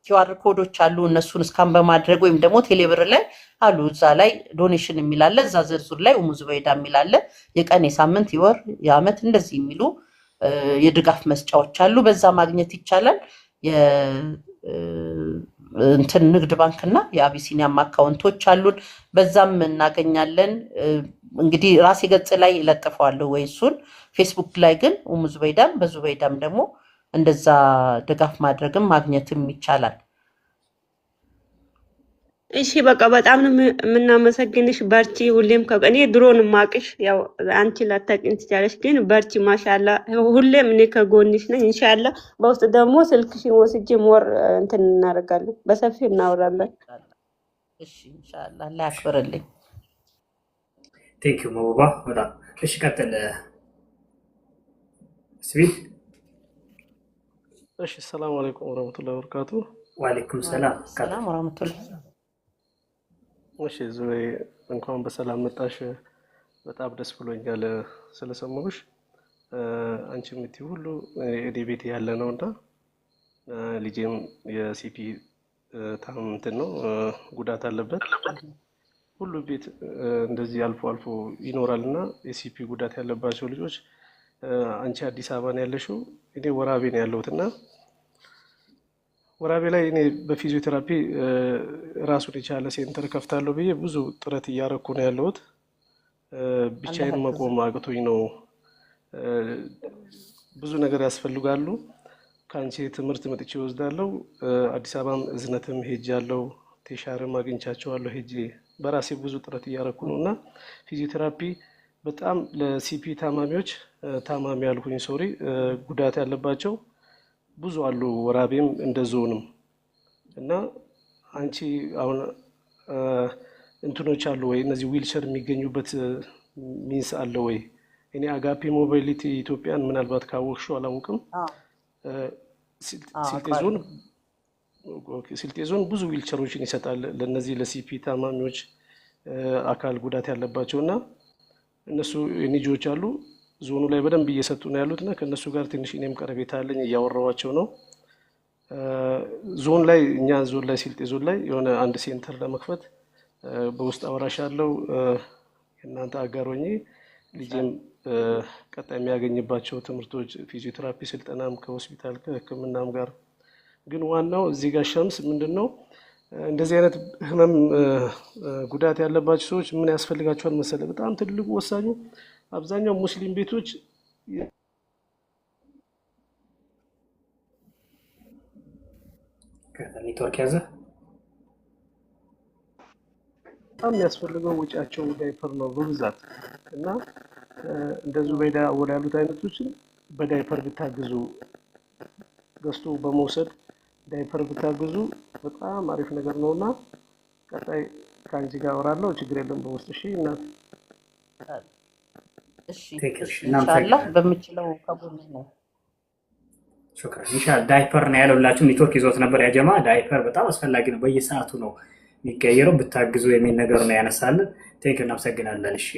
ኪዋር ኮዶች አሉ። እነሱን እስካን በማድረግ ወይም ደግሞ ቴሌብር ላይ አሉ፣ እዛ ላይ ዶኔሽን የሚላለ እዛ ዝርዝር ላይ ኡሙ ዙበይዳ የሚላለ የቀን የሳምንት የወር የአመት እንደዚህ የሚሉ የድጋፍ መስጫዎች አሉ። በዛ ማግኘት ይቻላል። እንትን ንግድ ባንክና የአቢሲኒያም አካውንቶች አሉን፣ በዛም እናገኛለን። እንግዲህ ራሴ ገጽ ላይ ለጥፈዋለሁ ወይ እሱን። ፌስቡክ ላይ ግን ኡሙ ዙበይዳም በዙበይዳም ደግሞ እንደዛ ድጋፍ ማድረግም ማግኘትም ይቻላል። እሺ በቃ በጣም ነው የምናመሰግንሽ። በርቺ። ሁሌም እኔ ድሮን ማቅሽ ያው አንቺ ላታውቂኝ ትችያለሽ፣ ግን በርቺ። ማሻአላ ሁሌም እኔ ከጎንሽ ነኝ። ኢንሻአላ በውስጥ ደግሞ ስልክሽን ወስጄ ሞር እንትን እናደርጋለን፣ በሰፊው እናወራለን። እሺ ኢንሻአላ አላህ ያክብርልኝ። ቴንክ ዩ መውባ በጣም እሺ። ቀጥል ስዊት። እሺ ሰላም አለይኩም ወራህመቱላሂ ወበረካቱ። ወአለይኩም ሰላም ወራህመቱላሂ። እሺ ዙበይ እንኳን በሰላም መጣሽ። በጣም ደስ ብሎኛል ስለሰማሁሽ። አንቺ የምትይው ሁሉ እኔ ቤት ያለ ነውና ልጄም የሲፒ ታምንትን ነው ጉዳት አለበት። ሁሉ ቤት እንደዚህ አልፎ አልፎ ይኖራልና የሲፒ ጉዳት ያለባቸው ልጆች አንቺ አዲስ አበባ ነው ያለሽው፣ እኔ ወራቤ ነው ያለሁትና ወራቤ ላይ እኔ በፊዚዮቴራፒ ራሱን የቻለ ሴንተር ከፍታለሁ ብዬ ብዙ ጥረት እያረኩ ነው ያለሁት። ብቻዬን መቆም አቅቶኝ ነው። ብዙ ነገር ያስፈልጋሉ። ከአንቺ ትምህርት መጥቼ እወስዳለሁ። አዲስ አበባም እዝነትም ሄጃለሁ፣ ቴሻርም አግኝቻቸዋለሁ ሄጄ በራሴ ብዙ ጥረት እያረኩ ነው እና ፊዚዮቴራፒ በጣም ለሲፒ ታማሚዎች ታማሚ ያልኩኝ ሶሪ ጉዳት ያለባቸው ብዙ አሉ፣ ወራቤም እንደ ዞንም እና አንቺ አሁን እንትኖች አሉ ወይ እነዚህ ዊልቸር የሚገኙበት ሚንስ አለ ወይ? እኔ አጋፔ ሞቢሊቲ ኢትዮጵያን ምናልባት ካወቅሽው አላውቅም። ስልጤ ዞን ብዙ ዊልቸሮችን ይሰጣል ለነዚህ ለሲፒ ታማሚዎች አካል ጉዳት ያለባቸው እና እነሱ ኤንጂኦዎች አሉ ዞኑ ላይ በደንብ እየሰጡ ነው ያሉት እና ከእነሱ ጋር ትንሽ እኔም ቀረቤታ አለኝ እያወራኋቸው ነው። ዞን ላይ እኛ ዞን ላይ ስልጤ ዞን ላይ የሆነ አንድ ሴንተር ለመክፈት በውስጥ አወራሽ ያለው እናንተ አጋሮኝ ልጅም ቀጣይ የሚያገኝባቸው ትምህርቶች ፊዚዮቴራፒ ስልጠናም ከሆስፒታል ከሕክምናም ጋር ግን ዋናው እዚህ ጋር ሸምስ ምንድነው እንደዚህ አይነት ህመም ጉዳት ያለባቸው ሰዎች ምን ያስፈልጋቸዋል መሰለ? በጣም ትልቁ ወሳኙ አብዛኛው ሙስሊም ቤቶች ኔትወርክ ያዘ በጣም የሚያስፈልገው ወጪያቸው ዳይፐር ነው በብዛት እና እንደዚሁ በዳ ወደ ያሉት አይነቶችን በዳይፐር ብታግዙ ገዝቶ በመውሰድ ዳይፐር ብታግዙ በጣም አሪፍ ነገር ነውና ቀጣይ ከአንቺ ጋር አወራለሁ። ችግር የለም በውስጥ እሺ። እናት እሺ ኢንሻአላህ በምችለው ከጎን ነው። ሹክራን ኢንሻአላህ። ዳይፐር ነው ያለውላችሁ ኔትወርክ ይዞት ነበር ያ ጀማ። ዳይፐር በጣም አስፈላጊ ነው፣ በየሰዓቱ ነው የሚቀየረው። ብታግዙ የሚል ነገር ነው ያነሳልን። ቴንክ እናመሰግናለን። እሺ